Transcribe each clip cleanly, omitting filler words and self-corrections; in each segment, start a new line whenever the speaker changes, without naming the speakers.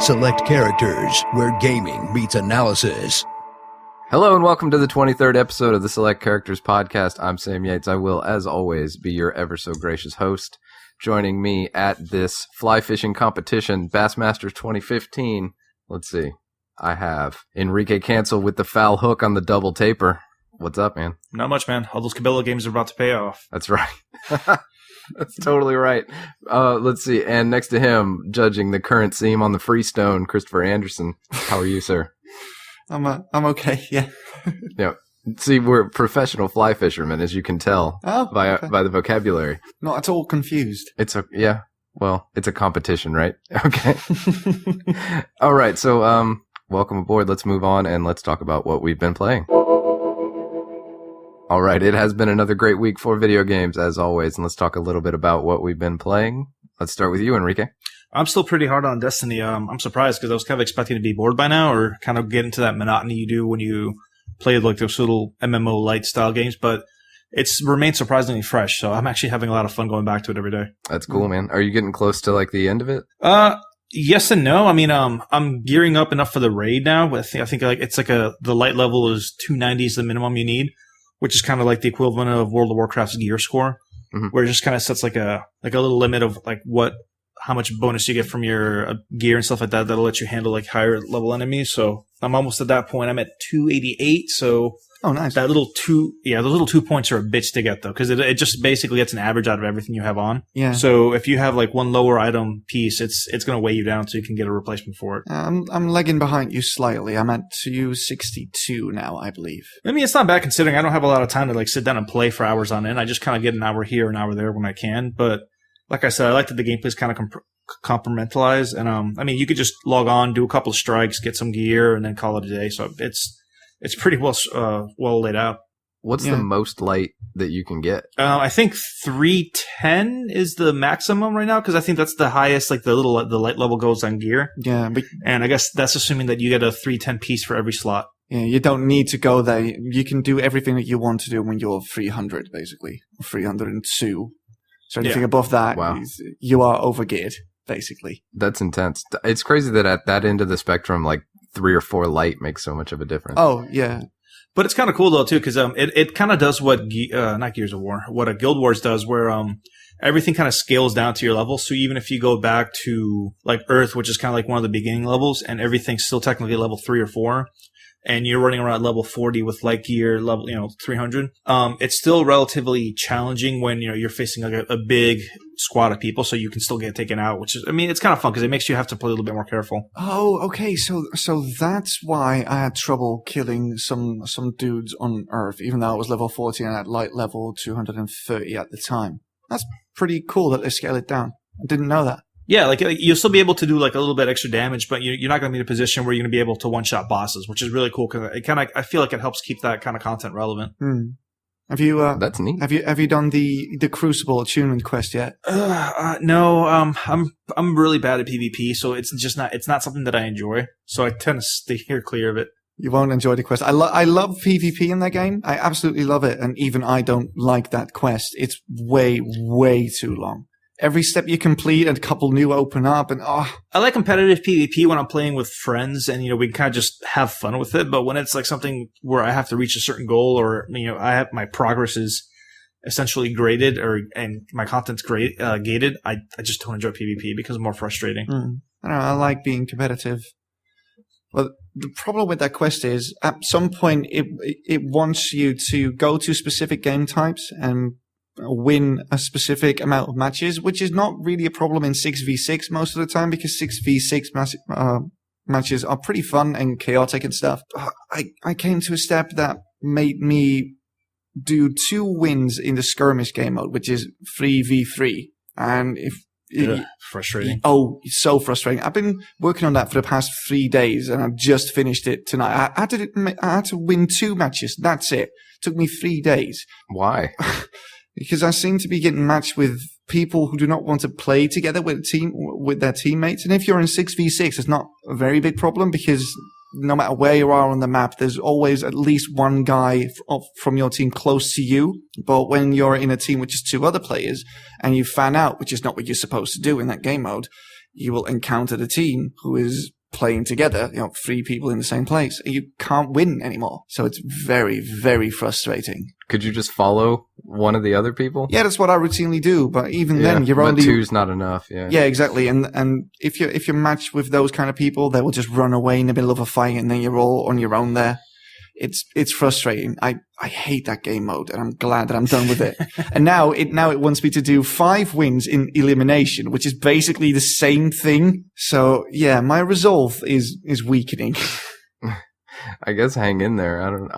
Select Characters, where gaming meets analysis.
Hello and welcome to the 23rd episode of the Select Characters podcast. I'm Sam Yates. I will, as always, be your ever so gracious host. Joining me at this fly fishing competition, Bassmasters 2015. Let's see. I have Enrique Cancel with the foul hook on the double taper. What's up, man?
Not much, man. All those Cabela games are about to pay off.
That's right. That's totally right. Let's see. And next to him, judging the current seam on the Freestone, Christopher Anderson. How are you, sir?
I'm okay, yeah.
Yeah. See, we're professional fly fishermen, as you can tell by the vocabulary.
Not at all confused.
It's a competition, right? Okay. All right. So, welcome aboard. Let's move on and let's talk about what we've been playing. All right. It has been another great week for video games, as always. And let's talk a little bit about what we've been playing. Let's start with you, Enrique.
I'm still pretty hard on Destiny. I'm surprised because I was kind of expecting to be bored by now or kind of get into that monotony you do when you play like those little MMO light style games, but it's remained surprisingly fresh. So I'm actually having a lot of fun going back to it every day. That's
cool, man. Are you getting close to like the end of it?
Yes and no. I mean, I'm gearing up enough for the raid now. But I think like it's like the light level is 290 is the minimum you need, which is kind of like the equivalent of World of Warcraft's gear score, where it just kind of sets like a little limit of like how much bonus you get from your gear and stuff like that. That'll let you handle like higher level enemies. So I'm almost at that point. I'm at 288. So
nice.
Those little 2 points are a bitch to get though, because it just basically gets an average out of everything you have on.
Yeah.
So if you have like one lower item piece, it's going to weigh you down so you can get a replacement for it.
I'm lagging behind you slightly. I'm at 262 now, I believe.
I mean, it's not bad considering I don't have a lot of time to like sit down and play for hours on end. I just kind of get an hour here, an hour there when I can. But like I said, I like that the gameplay's kind of compartmentalized. And I mean, you could just log on, do a couple of strikes, get some gear, and then call it a day. So it's pretty well laid out.
What's the most light that you can get?
I think 310 is the maximum right now because I think that's the highest. Like the light level goes on gear.
Yeah,
and I guess that's assuming that you get a 310 piece for every slot.
Yeah, you don't need to go there. You can do everything that you want to do when you're 300, basically, 302. So anything above that,
wow,
you are overgeared, basically.
That's intense. It's crazy that at that end of the spectrum, like 3 or 4 light makes so much of a difference.
Oh, yeah.
But it's kind of cool, though, too, because it kind of does what, not Gears of War, what a Guild Wars does, where everything kind of scales down to your level. So even if you go back to, like, Earth, which is kind of like one of the beginning levels, and everything's still technically level 3 or 4, and you're running around level 40 with light gear, level 300. It's still relatively challenging when you're facing like a big squad of people, so you can still get taken out. Which is, I mean, it's kind of fun because it makes you have to play a little bit more careful.
Oh, okay. So that's why I had trouble killing some dudes on Earth, even though I was level 40 and at light level 230 at the time. That's pretty cool that they scale it down. I didn't know that.
Yeah, like you'll still be able to do like a little bit extra damage, but you're not going to be in a position where you're going to be able to one-shot bosses, which is really cool because I feel like it helps keep that kind of content relevant.
Have you?
That's neat.
Have you done the Crucible attunement quest yet?
No. I'm really bad at PvP, so it's not something that I enjoy. So I tend to steer clear of it.
You won't enjoy the quest. I love PvP in that game. I absolutely love it, and even I don't like that quest. It's way, way too long. Every step you complete, and a couple new open up, and I
like competitive PvP when I'm playing with friends, and we can kind of just have fun with it. But when it's like something where I have to reach a certain goal, or I have my progress is essentially graded, and my content's gated, I just don't enjoy PvP because it's more frustrating.
I don't know. I like being competitive. Well, the problem with that quest is at some point it wants you to go to specific game types and win a specific amount of matches, which is not really a problem in 6v6 most of the time because 6v6 matches are pretty fun and chaotic and stuff. I came to a step that made me do 2 wins in the skirmish game mode, which is 3v3. And
frustrating.
Oh, it's so frustrating. I've been working on that for the past 3 days and I've just finished it tonight. I had to win 2 matches. That's it. Took me 3 days.
Why?
Because I seem to be getting matched with people who do not want to play together with their teammates. And if you're in 6v6, it's not a very big problem because no matter where you are on the map, there's always at least one guy from your team close to you. But when you're in a team which is 2 other players and you fan out, which is not what you're supposed to do in that game mode, you will encounter the team who is playing together, 3 people in the same place. You can't win anymore. So it's very, very frustrating.
Could you just follow one of the other people?
Yeah, that's what I routinely do. But even then, you're
but
only
2's not enough. Yeah.
Yeah, exactly. And if you're matched with those kind of people, they will just run away in the middle of a fight, and then you're all on your own there. It's frustrating. I hate that game mode, and I'm glad that I'm done with it. And now it wants me to do 5 wins in elimination, which is basically the same thing. So yeah, my resolve is weakening.
I guess hang in there.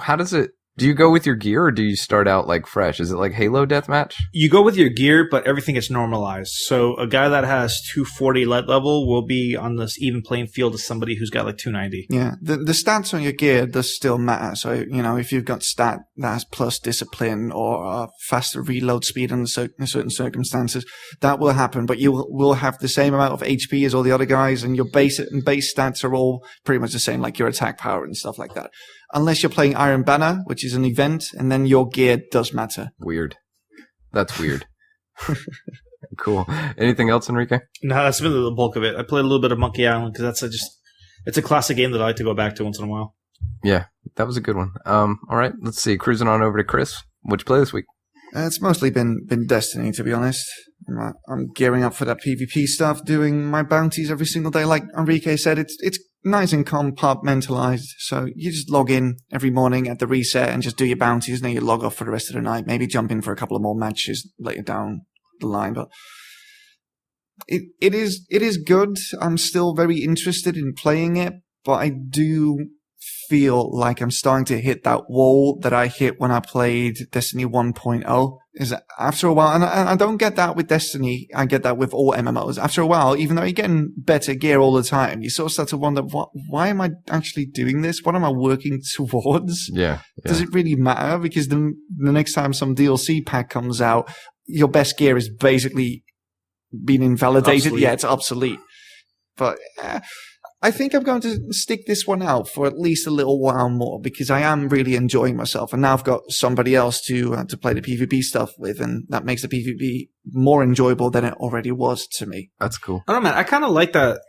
How does it? Do you go with your gear, or do you start out like fresh? Is it like Halo Deathmatch?
You go with your gear, but everything gets normalized. So a guy that has 240 lead level will be on this even playing field as somebody who's got like 290.
Yeah, the stats on your gear does still matter. So, if you've got stat that has plus discipline or faster reload speed under certain circumstances, that will happen. But you will have the same amount of HP as all the other guys, and your base stats are all pretty much the same, like your attack power and stuff like that. Unless you're playing Iron Banner, which is an event, and then your gear does matter.
Weird. That's weird. Cool. Anything else, Enrique?
No, that's been the bulk of it. I played a little bit of Monkey Island because it's a classic game that I like to go back to once in a while.
Yeah, that was a good one. All right, let's see. Cruising on over to Chris. What'd you play this week?
It's mostly been Destiny, to be honest. I'm gearing up for that PvP stuff, doing my bounties every single day. Like Enrique said, it's nice and compartmentalized. So you just log in every morning at the reset and just do your bounties, and then you log off for the rest of the night. Maybe jump in for a couple of more matches later down the line. But it is good. I'm still very interested in playing it, but I do feel like I'm starting to hit that wall that I hit when I played Destiny 1.0. Is that after a while, and I don't get that with Destiny, I get that with all MMOs. After a while, even though you're getting better gear all the time, you sort of start to wonder, why am I actually doing this? What am I working towards?
Yeah.
Does it really matter? Because the next time some DLC pack comes out, your best gear is basically being invalidated.
Obsolete.
Yeah, it's obsolete. But I think I'm going to stick this one out for at least a little while more, because I am really enjoying myself. And now I've got somebody else to play the PvP stuff with, and that makes the PvP more enjoyable than it already was to me.
That's cool.
I don't know, man. I kind of like that,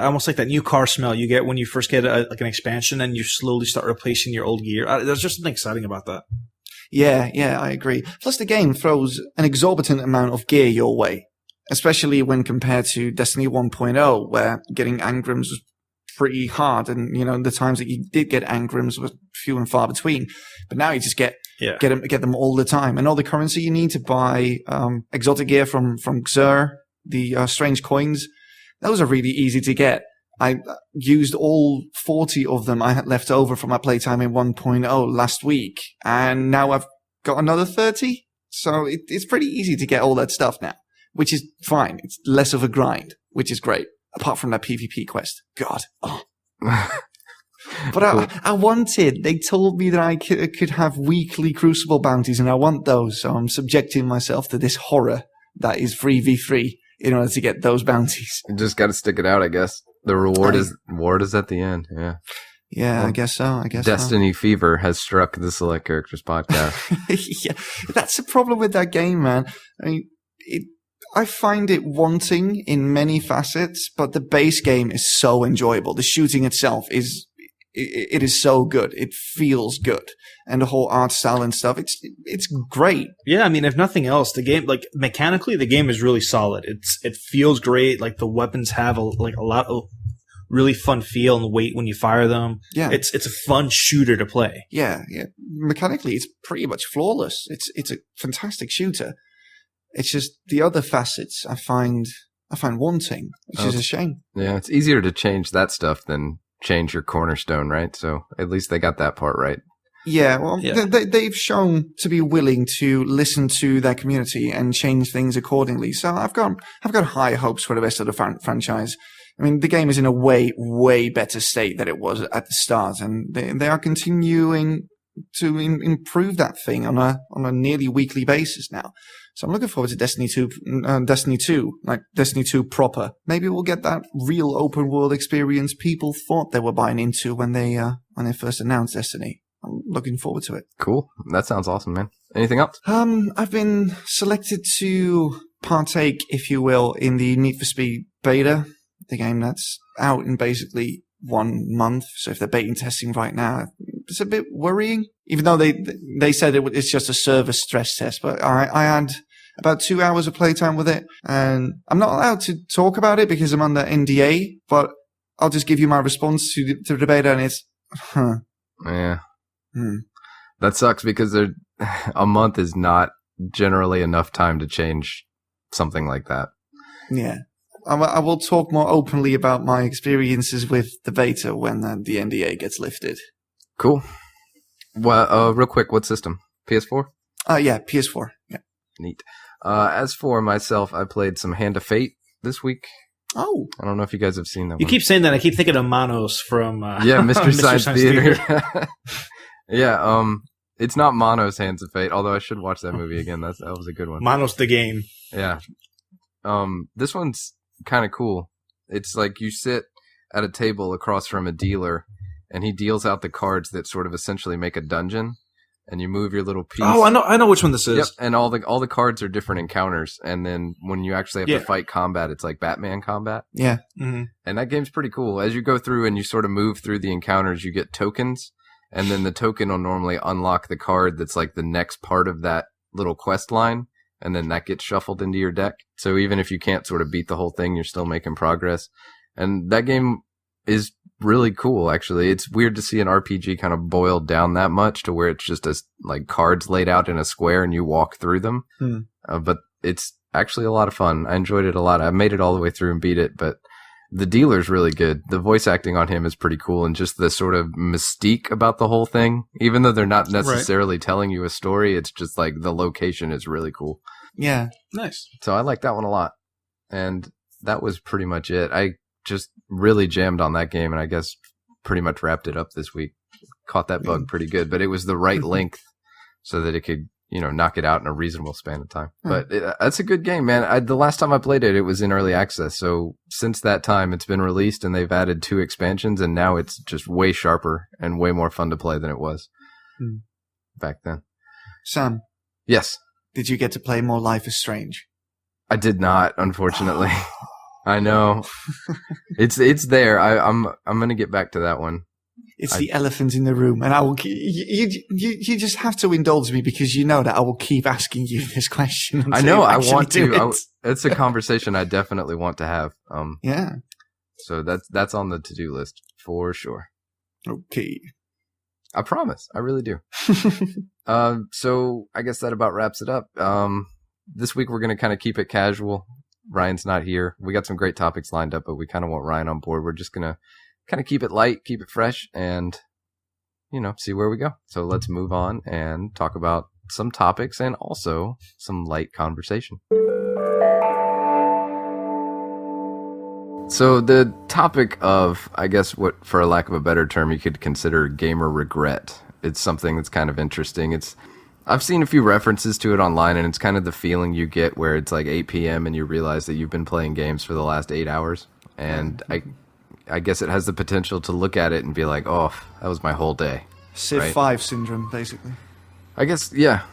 almost like that new car smell you get when you first get like an expansion and you slowly start replacing your old gear. There's just something exciting about that.
Yeah, I agree. Plus, the game throws an exorbitant amount of gear your way, especially when compared to Destiny 1.0, where getting Engrams was pretty hard, and the times that you did get Engrams were few and far between. But now you just get them all the time, and all the currency you need to buy exotic gear from Xur, the strange coins, those are really easy to get. I used all 40 of them I had left over from my playtime in 1.0 last week, and now I've got another 30. So it's pretty easy to get all that stuff now, which is fine. It's less of a grind, which is great. Apart from that PvP quest. God. Oh. But cool. I wanted, they told me that I could have weekly Crucible bounties, and I want those. So I'm subjecting myself to this horror that is 3v3 in order to get those bounties.
You just got to stick it out, I guess. The reward is at the end. Yeah.
Yeah, well, I guess so.
Destiny fever has struck the Select Characters podcast.
Yeah, that's the problem with that game, man. I mean, I find it wanting in many facets, but the base game is so enjoyable. The shooting itself is so good. It feels good. And the whole art style and stuff, it's great.
Yeah, I mean, if nothing else, the game, like, mechanically, the game is really solid. It feels great. Like, the weapons have a lot of really fun feel and weight when you fire them.
Yeah.
It's a fun shooter to play.
Yeah. Mechanically, it's pretty much flawless. It's a fantastic shooter. It's just the other facets I find wanting, which is a shame.
Yeah, it's easier to change that stuff than change your cornerstone, right? So at least they got that part right.
Yeah, well, yeah. They've shown to be willing to listen to their community and change things accordingly. So I've got high hopes for the rest of the franchise. I mean, the game is in a way, way better state than it was at the start, and they are continuing to improve that thing on a nearly weekly basis now. So I'm looking forward to Destiny 2, like Destiny 2 proper. Maybe we'll get that real open world experience people thought they were buying into when they first announced Destiny. I'm looking forward to it.
Cool. That sounds awesome, man. Anything else?
I've been selected to partake, if you will, in the Need for Speed beta, the game that's out in basically 1 month. So if they're beta testing right now, it's a bit worrying. Even though they said it's just a server stress test, but I had about 2 hours of playtime with it, and I'm not allowed to talk about it because I'm under NDA. But I'll just give you my response to the beta, and it's,
Yeah. That sucks because a month is not generally enough time to change something like that.
Yeah. I will talk more openly about my experiences with the beta when the NDA gets lifted.
Cool. Well, real quick, what system? PS4?
Yeah, PS4. Yeah.
Neat. As for myself, I played some Hand of Fate this week.
Oh.
I don't know if you guys have seen that
You
one.
keep saying that. I keep thinking of Manos from
Mystery
Mystery
Science Theater. Yeah, it's not Mono's Hands of Fate, although I should watch that movie again. That was a good one.
Manos the game.
Yeah. This one's kind of cool. It's like you sit at a table across from a dealer, and he deals out the cards that sort of essentially make a dungeon, and you move your little piece.
Oh, I know which one this is.
Yep, and all the cards are different encounters, and then when you actually have to fight combat, it's like Batman combat.
Yeah.
Mm-hmm.
And that game's pretty cool. As you go through and you sort of move through the encounters, you get tokens, and then the token will normally unlock the card that's like the next part of that little quest line, and then that gets shuffled into your deck. So even if you can't sort of beat the whole thing, you're still making progress. And that game is really cool, actually. It's weird to see an RPG kind of boiled down that much to where it's just like cards laid out in a square and you walk through them. But it's actually a lot of fun. I enjoyed it a lot. I made it all the way through and beat it, but the dealer's really good. The voice acting on him is pretty cool, and just the sort of mystique about the whole thing, even though they're not necessarily telling you a story, it's just like the location is really cool.
Yeah.
Nice.
So I like that one a lot. And that was pretty much it. I just really jammed on that game, and I guess pretty much wrapped it up this week. Caught that bug pretty good, but it was the right length so that it could, knock it out in a reasonable span of time. But that's a good game, man. The last time I played it, it was in early access. So since that time, it's been released, and they've added 2 expansions, and now it's just way sharper and way more fun to play than it was back then.
Sam.
Yes.
Did you get to play more Life is Strange?
I did not, unfortunately. I know. It's there. I'm going to get back to that one.
It's the elephant in the room, and I will. You just have to indulge me because you know that I will keep asking you this question.
I know. I want to. It's a conversation I definitely want to have.
Yeah.
So that's on the to-do list for sure.
Okay.
I promise. I really do. So I guess that about wraps it up. This week we're going to kind of keep it casual. Ryan's not here. We got some great topics lined up, but we kind of want Ryan on board. We're just going to kind of keep it light, keep it fresh, and, see where we go. So let's move on and talk about some topics and also some light conversation. So the topic of, I guess what, for a lack of a better term, you could consider gamer regret. It's something that's kind of interesting. I've seen a few references to it online, and it's kind of the feeling you get where it's like 8 p.m. and you realize that you've been playing games for the last 8 hours. And I guess it has the potential to look at it and be like, oh, that was my whole day.
Civ 5 syndrome, basically.
I guess, yeah.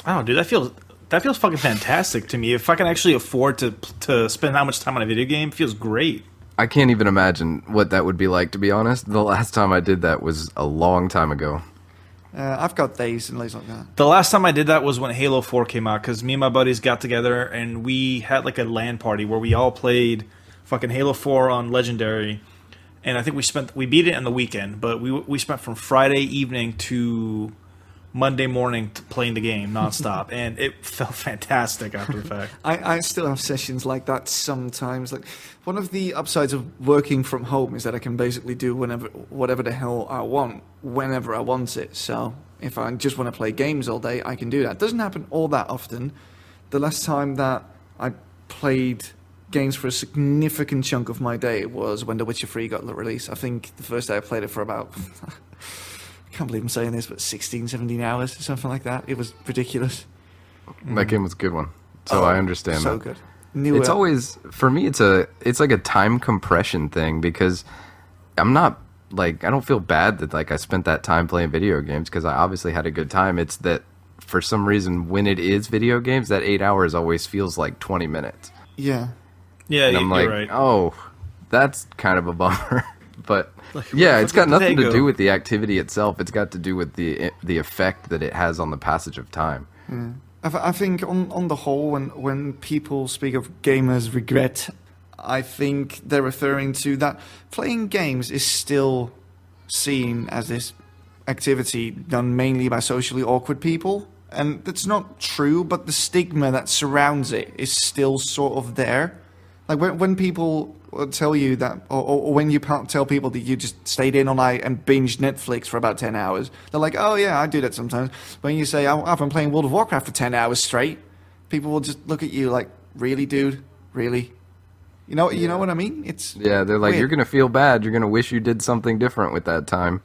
Oh, dude, that feels fucking fantastic to me. If I can actually afford to spend that much time on a video game, it feels great.
I can't even imagine what that would be like, to be honest. The last time I did that was a long time ago.
I've got days and days like that.
The last time I did that was when Halo 4 came out, because me and my buddies got together and we had like a LAN party where we all played fucking Halo 4 on Legendary. And I think we beat it on the weekend, but we spent from Friday evening to Monday morning playing the game nonstop, and it felt fantastic after the fact.
I still have sessions like that sometimes. Like, one of the upsides of working from home is that I can basically do whatever the hell I want, whenever I want it. So if I just want to play games all day, I can do that. It doesn't happen all that often. The last time that I played games for a significant chunk of my day was when The Witcher 3 got released. I think the first day I played it for about... I can't believe I'm saying this, but 16, 17 hours, something like that. It was ridiculous.
That game was a good one. So I understand
so
that.
Good.
It's always, for me, it's like a time compression thing, because I'm not, like, I don't feel bad that, like, I spent that time playing video games, because I obviously had a good time. It's that, for some reason, when it is video games, that 8 hours always feels like 20 minutes.
Yeah.
Yeah,
And I'm like,
you're right.
oh, that's kind of a bummer. But
Like,
yeah, it's got nothing to
go?
do with the activity itself. It's got to do with the effect that it has on the passage of time.
I think on the whole, when people speak of gamers' regret, I think they're referring to that playing games is still seen as this activity done mainly by socially awkward people. And that's not true, but the stigma that surrounds it is still sort of there. Like when people tell you that, or when you tell people that you just stayed in all night and binged Netflix for about 10 hours, they're like, oh yeah, I do that sometimes. When you say, I've been playing World of Warcraft for 10 hours straight, people will just look at you like, really, dude? Really? You know what I mean?
Yeah, they're like,
weird.
you're going to feel bad. You're going to wish you did something different with that time.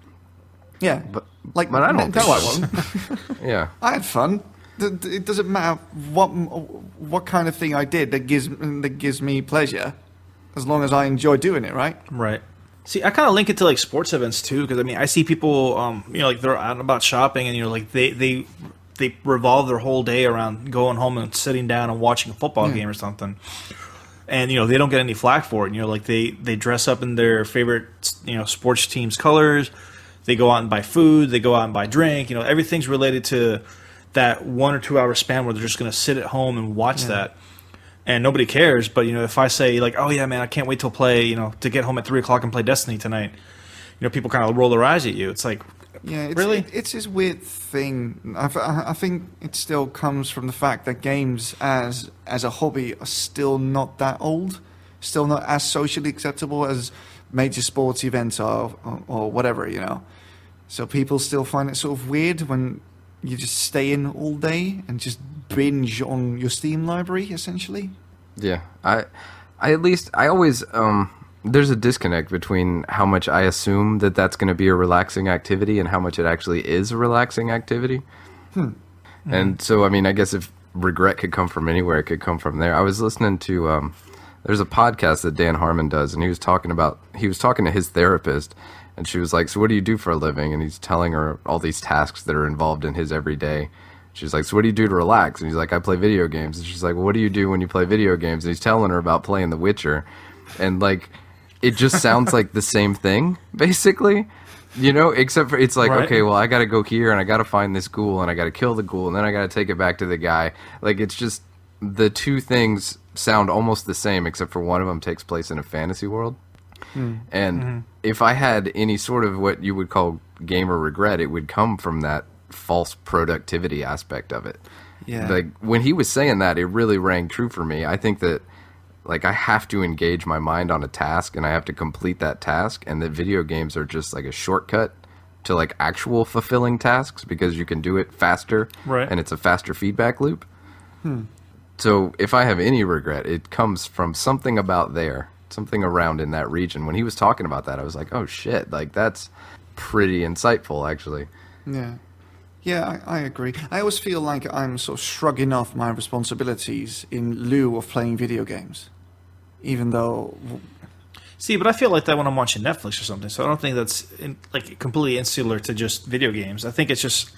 Yeah.
But
But
I don't think
I
so.
won't.
Yeah.
I had fun. It doesn't matter what kind of thing I did that gives me pleasure, as long as I enjoy doing it, right?
Right. See, I kind of link it to like sports events too, because I mean, I see people, like they're out and about shopping, and like they revolve their whole day around going home and sitting down and watching a football game or something, and they don't get any flack for it. Like they dress up in their favorite sports team's colors, they go out and buy food, they go out and buy drink. Everything's related to that 1 or 2 hour span where they're just going to sit at home and watch that. And nobody cares. But, if I say, like, oh, yeah, man, I can't wait to play, to get home at 3 o'clock and play Destiny tonight, people kind of roll their eyes at you. It's like, really?
It's this weird thing. I think it still comes from the fact that games as a hobby are still not that old, still not as socially acceptable as major sports events are or whatever, So people still find it sort of weird when you just stay in all day and just binge on your Steam library, essentially.
Yeah, I always there's a disconnect between how much I assume that that's going to be a relaxing activity and how much it actually is a relaxing activity. And so, I mean, I guess if regret could come from anywhere, it could come from there. I was listening to there's a podcast that Dan Harmon does, and he was talking to his therapist. And she was like, so what do you do for a living? And he's telling her all these tasks that are involved in his everyday. She's like, so what do you do to relax? And he's like, I play video games. And she's like, well, what do you do when you play video games? And he's telling her about playing The Witcher. And like, it just sounds like the same thing, basically. Except for it's like, okay, well, I got to go here and I got to find this ghoul and I got to kill the ghoul and then I got to take it back to the guy. Like, it's just the two things sound almost the same, except for one of them takes place in a fantasy world. And if I had any sort of what you would call gamer regret, it would come from that false productivity aspect of it.
Yeah.
Like when he was saying that, it really rang true for me. I think that like I have to engage my mind on a task and I have to complete that task, and that video games are just like a shortcut to like actual fulfilling tasks because you can do it faster,
right?
And it's a faster feedback loop. So if I have any regret, it comes from something about there. Something around in that region. When he was talking about that, I was like, oh shit, like that's pretty insightful actually.
Yeah, I agree. I always feel like I'm sort of shrugging off my responsibilities in lieu of playing video games, even though.
See, but I feel like that when I'm watching Netflix or something, so I don't think that's like completely insular to just video games. I think it's just,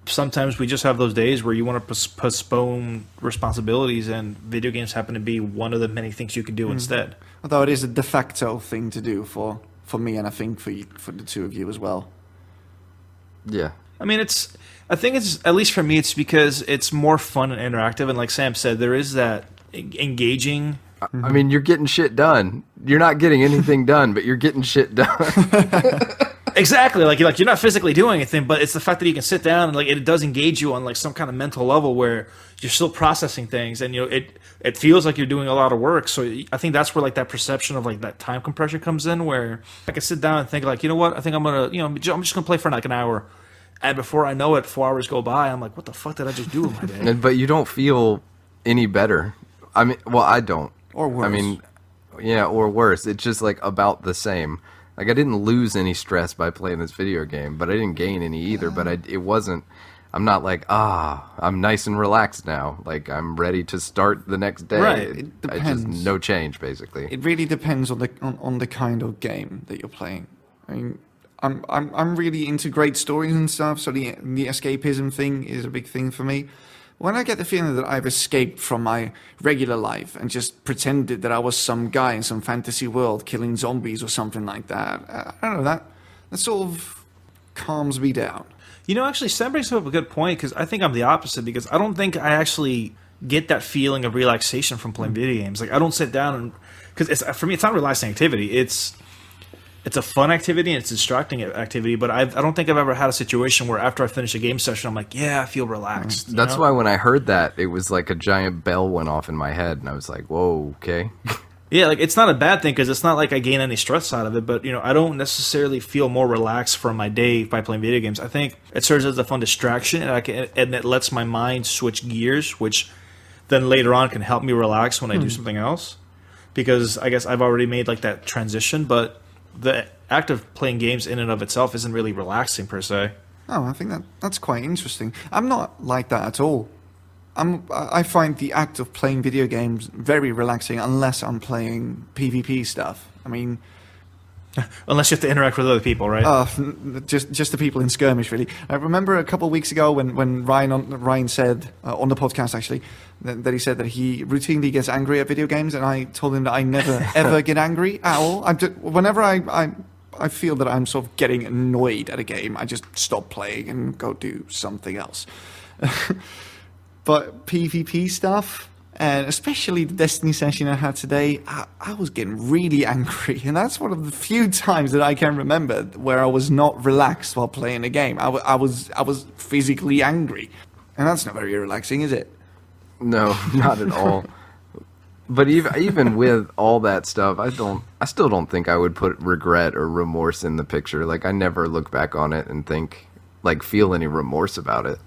sometimes we just have those days where you want to postpone responsibilities, and video games happen to be one of the many things you can do instead.
Although it is a de facto thing to do for me, and I think for the two of you as well.
Yeah.
I mean, I think it's, at least for me, it's because it's more fun and interactive, and like Sam said, there is that engaging.
I mean, you're getting shit done. You're not getting anything done, but you're getting shit done.
Exactly, like you're not physically doing anything, but it's the fact that you can sit down and like it does engage you on like some kind of mental level where you're still processing things, and it feels like you're doing a lot of work. So I think that's where like that perception of like that time compression comes in, where I can sit down and think like, what, I think I'm gonna, I'm just gonna play for like an hour, and before I know it, 4 hours go by. I'm like, what the fuck did I just do with my day?
But you don't feel any better. I mean, well, I don't.
Or worse.
I mean, yeah, or worse. It's just like about the same. Like I didn't lose any stress by playing this video game, but I didn't gain any either. But it wasn't. I'm not like I'm nice and relaxed now. Like I'm ready to start the next day.
Right. It depends.
Just no change basically.
It really depends on the kind of game that you're playing. I mean, I'm really into great stories and stuff, so the escapism thing is a big thing for me. when I get the feeling that I've escaped from my regular life and just pretended that I was some guy in some fantasy world killing zombies or something like that, I don't know, that sort of calms me down.
You know, actually, Sam brings up a good point, because I think I'm the opposite, because I don't think I actually get that feeling of relaxation from playing video games. Like, I don't sit down and... Because for me, it's not a relaxing activity. It's a fun activity and it's a distracting activity, but I don't think I've ever had a situation where after I finish a game session, I'm like, yeah, I feel relaxed.
That's why when I heard that, it was like a giant bell went off in my head, and I was like, whoa, okay.
Yeah, like, it's not a bad thing, because it's not like I gain any stress out of it, but, I don't necessarily feel more relaxed from my day by playing video games. I think it serves as a fun distraction, and it lets my mind switch gears, which then later on can help me relax when I do something else, because I guess I've already made, like, that transition, but the act of playing games in and of itself isn't really relaxing per se.
Oh, I think that's quite interesting. I'm not like that at all. I find the act of playing video games very relaxing unless I'm playing PvP stuff. I mean...
Unless you have to interact with other people, right?
Just the people in skirmish, really. I remember a couple of weeks ago when Ryan said, on the podcast actually, that he said that he routinely gets angry at video games, and I told him that I never, ever get angry at all. Whenever I feel that I'm sort of getting annoyed at a game, I just stop playing and go do something else. But PvP stuff, and especially the Destiny session I had today, I was getting really angry. And that's one of the few times that I can remember where I was not relaxed while playing a game. I was physically angry. And that's not very relaxing, is it?
No, not at all. But even with all that stuff, I still don't think I would put regret or remorse in the picture. Like, I never look back on it and feel any remorse about it.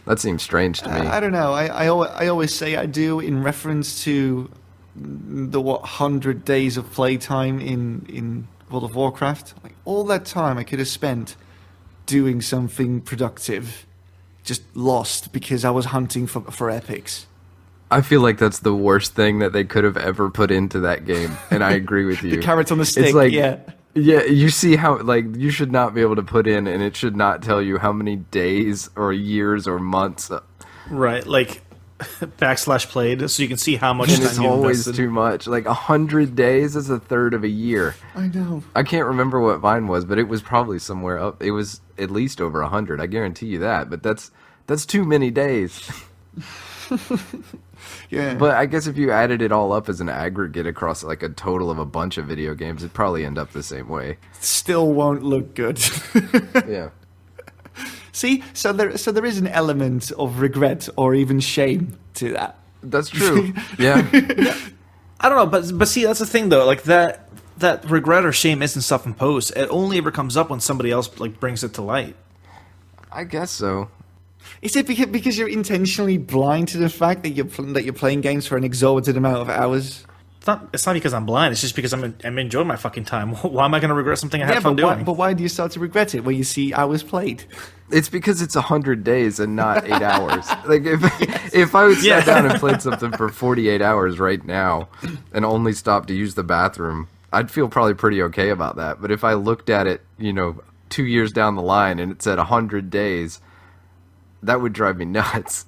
That seems strange to me.
I don't know. I always say I do in reference to the 100 days of playtime in World of Warcraft. Like, all that time I could have spent doing something productive, just lost because I was hunting for epics.
I feel like that's the worst thing that they could have ever put into that game, and I agree with you.
The carrot on the stick,
it's like,
yeah.
Yeah, you see how, like, you should not be able to put in, and it should not tell you how many days or years or months.
Right, like, /played, so you can see how much time
it's
you
always
invested.
too much. Like, 100 days is a third of a year.
I know.
I can't remember what Vine was, but it was probably somewhere up. It was at least over 100, I guarantee you that. But that's too many days.
Yeah.
But I guess if you added it all up as an aggregate across like a total of a bunch of video games, it'd probably end up the same way.
Still won't look good.
Yeah.
See, so there is an element of regret or even shame to that.
That's true. Yeah.
I don't know, but see, that's the thing though. Like that regret or shame isn't self-imposed. It only ever comes up when somebody else like brings it to light.
I guess so.
Is it because you're intentionally blind to the fact that you're playing games for an exorbitant amount of hours?
It's not because I'm blind. It's just because I'm enjoying my fucking time. Why am I going to regret something I had fun doing?
But why do you start to regret it when you see hours played?
It's because it's 100 days and not 8 hours. Like if I would sat down and played something for 48 hours right now and only stopped to use the bathroom, I'd feel probably pretty okay about that. But if I looked at it, 2 years down the line and it said 100 days, that would drive me nuts.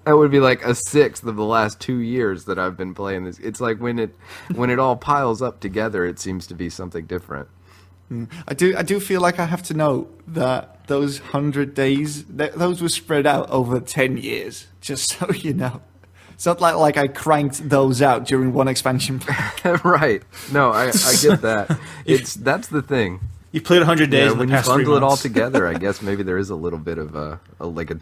That would be like a sixth of the last 2 years that I've been playing this. It's like when it all piles up together, it seems to be something different.
I do feel like I have to know that those 100 days, those were spread out over 10 years, just so you know. It's not like I cranked those out during one expansion pack.
Right. No, I get that. That's the thing.
You played 100 days in
when
the past
you
3
bundle it all
months.
together, I guess maybe there is a little bit of a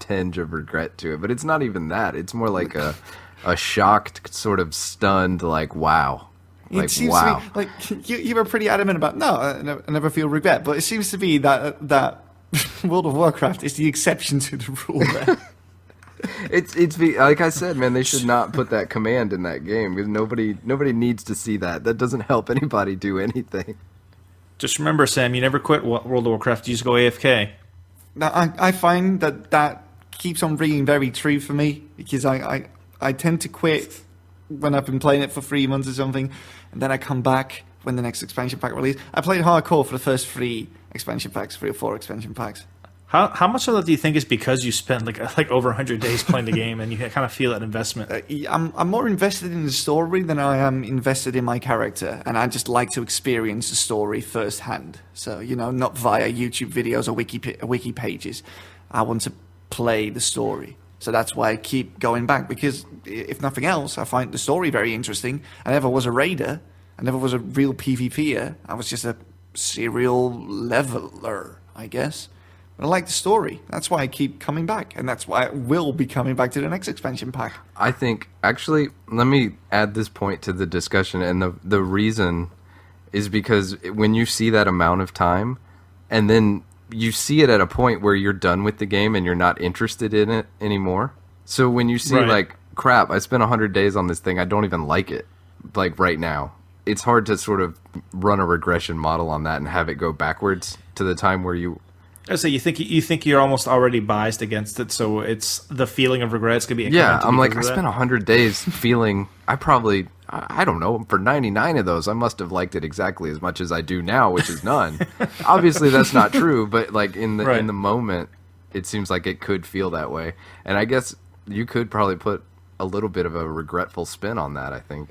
tinge of regret to it, but it's not even that. It's more like a shocked, sort of stunned, like wow,
It seems to be like you were pretty adamant about I never feel regret, but it seems to be that World of Warcraft is the exception to the rule there.
It's like I said, man. They should not put that command in that game because nobody needs to see that. That doesn't help anybody do anything.
Just remember, Sam, you never quit World of Warcraft. You just go AFK.
Now, I find that keeps on ringing very true for me because I tend to quit when I've been playing it for 3 months or something, and then I come back when the next expansion pack releases. I played hardcore for the first 3 or 4 expansion packs.
How much of that do you think is because you spent like over 100 days playing the game and you kind of feel that investment?
I'm more invested in the story than I am invested in my character, and I just like to experience the story firsthand. So, not via YouTube videos or wiki pages. I want to play the story. So that's why I keep going back, because if nothing else, I find the story very interesting. I never was a raider. I never was a real PvPer. I was just a serial leveler, I guess. But I like the story. That's why I keep coming back. And that's why I will be coming back to the next expansion pack.
I think, actually, let me add this point to the discussion. And the reason is because when you see that amount of time, and then you see it at a point where you're done with the game and you're not interested in it anymore. So when you see, like, crap, I spent 100 days on this thing, I don't even like it, like, right now. It's hard to sort of run a regression model on that and have it go backwards to the time where you...
So you think you're almost already biased against it, so it's the feeling of regret's gonna be incremental.
Yeah, I'm like, I spent 100 days feeling. I don't know, for 99 of those, I must have liked it exactly as much as I do now, which is none. Obviously, that's not true, but like in the moment, it seems like it could feel that way. And I guess you could probably put a little bit of a regretful spin on that. I think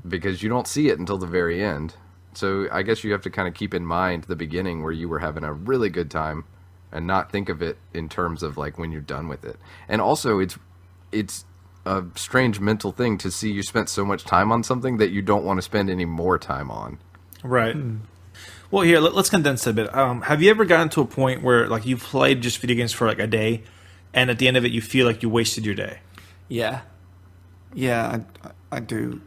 because you don't see it until the very end. So I guess you have to kind of keep in mind the beginning where you were having a really good time and not think of it in terms of like when you're done with it. And also it's a strange mental thing to see you spent so much time on something that you don't want to spend any more time on.
Right. Well, here, let's condense it a bit. Have you ever gotten to a point where like you've played just video games for like a day and at the end of it you feel like you wasted your day?
Yeah. Yeah, I do.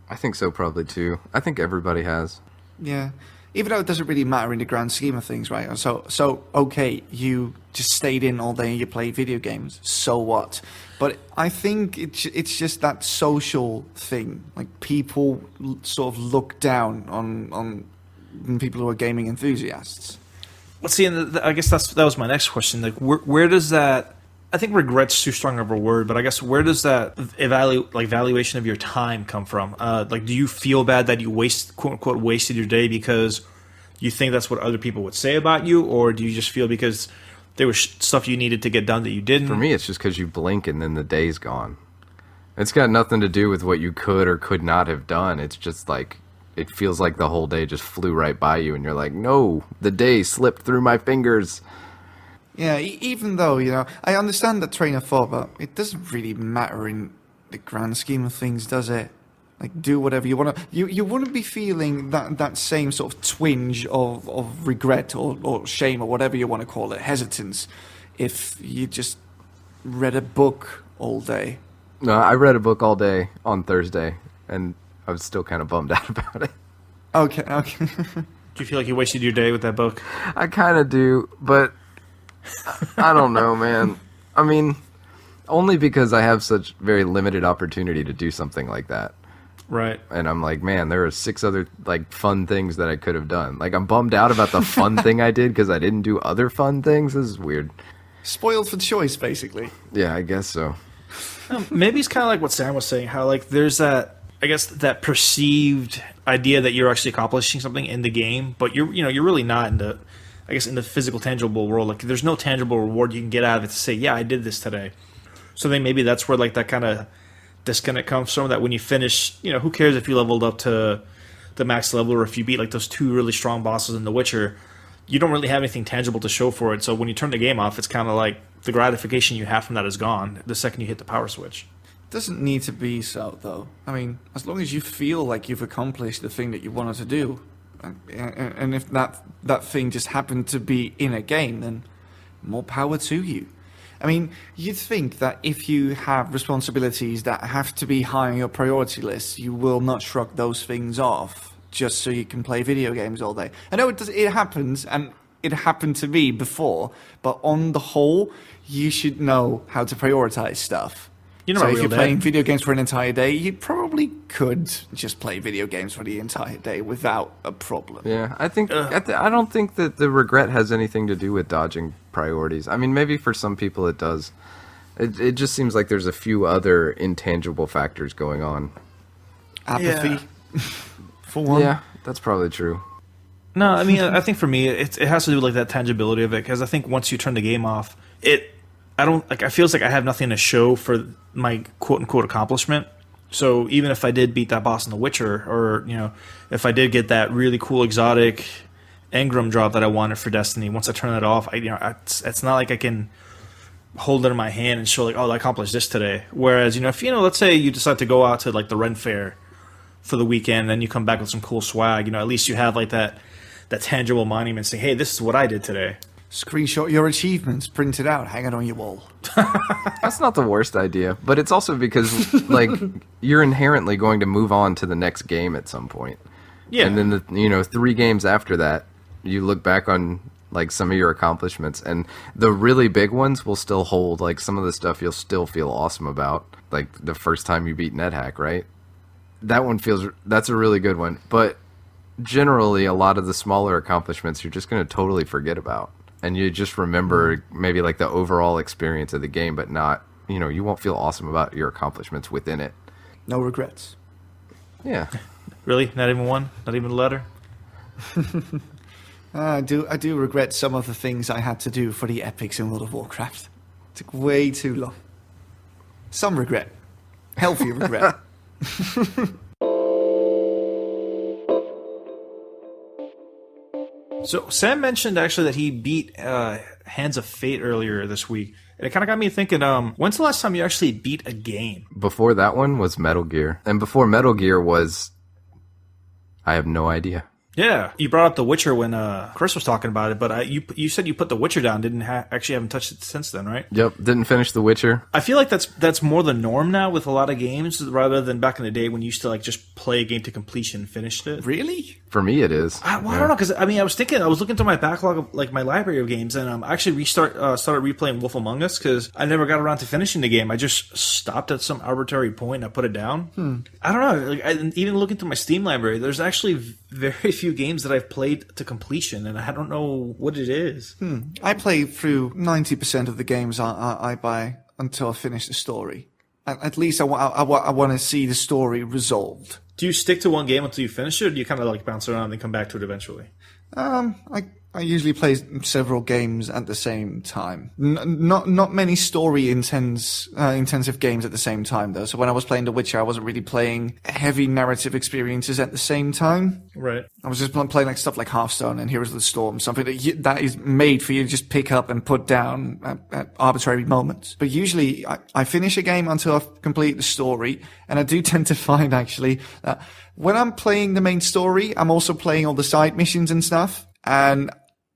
I think so, probably too. I think everybody has.
Yeah, even though it doesn't really matter in the grand scheme of things, right? So okay, you just stayed in all day and you played video games. So what? But I think it's just that social thing. Like people sort of look down on people who are gaming enthusiasts.
Well, see, and I guess that was my next question. Like, where does that? I think regret's too strong of a word, but I guess where does that valuation of your time come from? Like, do you feel bad that you quote unquote wasted your day because you think that's what other people would say about you, or do you just feel because there was stuff you needed to get done that you didn't?
For me, it's just because you blink and then the day's gone. It's got nothing to do with what you could or could not have done. It's just like it feels like the whole day just flew right by you, and you're like, no, the day slipped through my fingers.
Yeah, even though, I understand that train of thought, but it doesn't really matter in the grand scheme of things, does it? Like, do whatever you want to. You wouldn't be feeling that same sort of twinge of regret or shame or whatever you want to call it, hesitance, if you just read a book all day.
No, I read a book all day on Thursday, and I was still kind of bummed out about it.
Okay.
Do you feel like you wasted your day with that book?
I kind of do, but I don't know, man. I mean, only because I have such very limited opportunity to do something like that.
Right.
And I'm like, man, there are 6 other like fun things that I could have done. Like, I'm bummed out about the fun thing I did because I didn't do other fun things. This is weird.
Spoiled for choice, basically.
Yeah, I guess so.
Maybe it's kind of like what Sam was saying, how like there's that, I guess, that perceived idea that you're actually accomplishing something in the game, but you're really not in the, I guess, in the physical, tangible world. Like, there's no tangible reward you can get out of it to say, yeah, I did this today. So then maybe that's where like that kind of disconnect comes from, that when you finish, who cares if you leveled up to the max level or if you beat like those 2 really strong bosses in The Witcher, you don't really have anything tangible to show for it. So when you turn the game off, it's kind of like the gratification you have from that is gone the second you hit the power switch.
Doesn't need to be so, though. I mean, as long as you feel like you've accomplished the thing that you wanted to do, and if that thing just happened to be in a game, then more power to you. I mean, you'd think that if you have responsibilities that have to be high on your priority list, you will not shrug those things off just so you can play video games all day. I know it happens, and it happened to me before, but on the whole, you should know how to prioritize stuff. So if you're playing video games for an entire day, you probably could just play video games for the entire day without a problem.
Yeah, I think I don't think that the regret has anything to do with dodging priorities. I mean, maybe for some people it does. It just seems like there's a few other intangible factors going on.
Apathy, for one.
Yeah, that's probably true.
No, I mean, I think for me, it has to do with like that tangibility of it. Because I think once you turn the game off, I feels like I have nothing to show for my quote unquote accomplishment. So even if I did beat that boss in The Witcher, or if I did get that really cool exotic engram drop that I wanted for Destiny, once I turn that off, it's not like I can hold it in my hand and show like, oh, I accomplished this today. Whereas if let's say you decide to go out to like the Ren Fair for the weekend, then you come back with some cool swag. At least you have like that tangible monument saying, hey, this is what I did today.
Screenshot your achievements, print it out, hang it on your wall.
That's not the worst idea, but it's also because like you're inherently going to move on to the next game at some point. Yeah. And then 3 games after that, you look back on like some of your accomplishments, and the really big ones will still hold. Like some of the stuff you'll still feel awesome about, like the first time you beat NetHack, right? That's a really good one. But generally, a lot of the smaller accomplishments you're just going to totally forget about. And you just remember maybe like the overall experience of the game, but not, you won't feel awesome about your accomplishments within it.
No regrets.
Yeah.
Really? Not even one? Not even a letter?
I do regret some of the things I had to do for the epics in World of Warcraft. It took way too long. Some regret. Healthy regret.
So Sam mentioned actually that he beat Hands of Fate earlier this week. And it kind of got me thinking, when's the last time you actually beat a game?
Before that one was Metal Gear. And before Metal Gear was... I have no idea.
Yeah, you brought up The Witcher when Chris was talking about it, but you said you put The Witcher down, actually haven't touched it since then, right?
Yep, didn't finish The Witcher.
I feel like that's more the norm now with a lot of games, rather than back in the day when you used to like just play a game to completion and finished it.
Really?
For me, it is.
I don't know, because I was looking through my backlog of like my library of games, and I actually started replaying Wolf Among Us because I never got around to finishing the game. I just stopped at some arbitrary point and I put it down. I don't know. Like, even looking through my Steam library, there's actually very few games that I've played to completion, and I don't know what it is.
I play through 90% of the games I buy until I finish the story. At least I want to see the story resolved.
Do you stick to one game until you finish it, or do you kind of like bounce around and come back to it eventually?
I usually play several games at the same time. Not many story intensive games at the same time, though. So when I was playing The Witcher, I wasn't really playing heavy narrative experiences at the same time.
Right.
I was just playing like stuff like Hearthstone and Heroes of the Storm, something that is made for you to just pick up and put down at arbitrary moments. But usually I finish a game until I've completed the story, and I do tend to find actually that when I'm playing the main story, I'm also playing all the side missions and stuff. And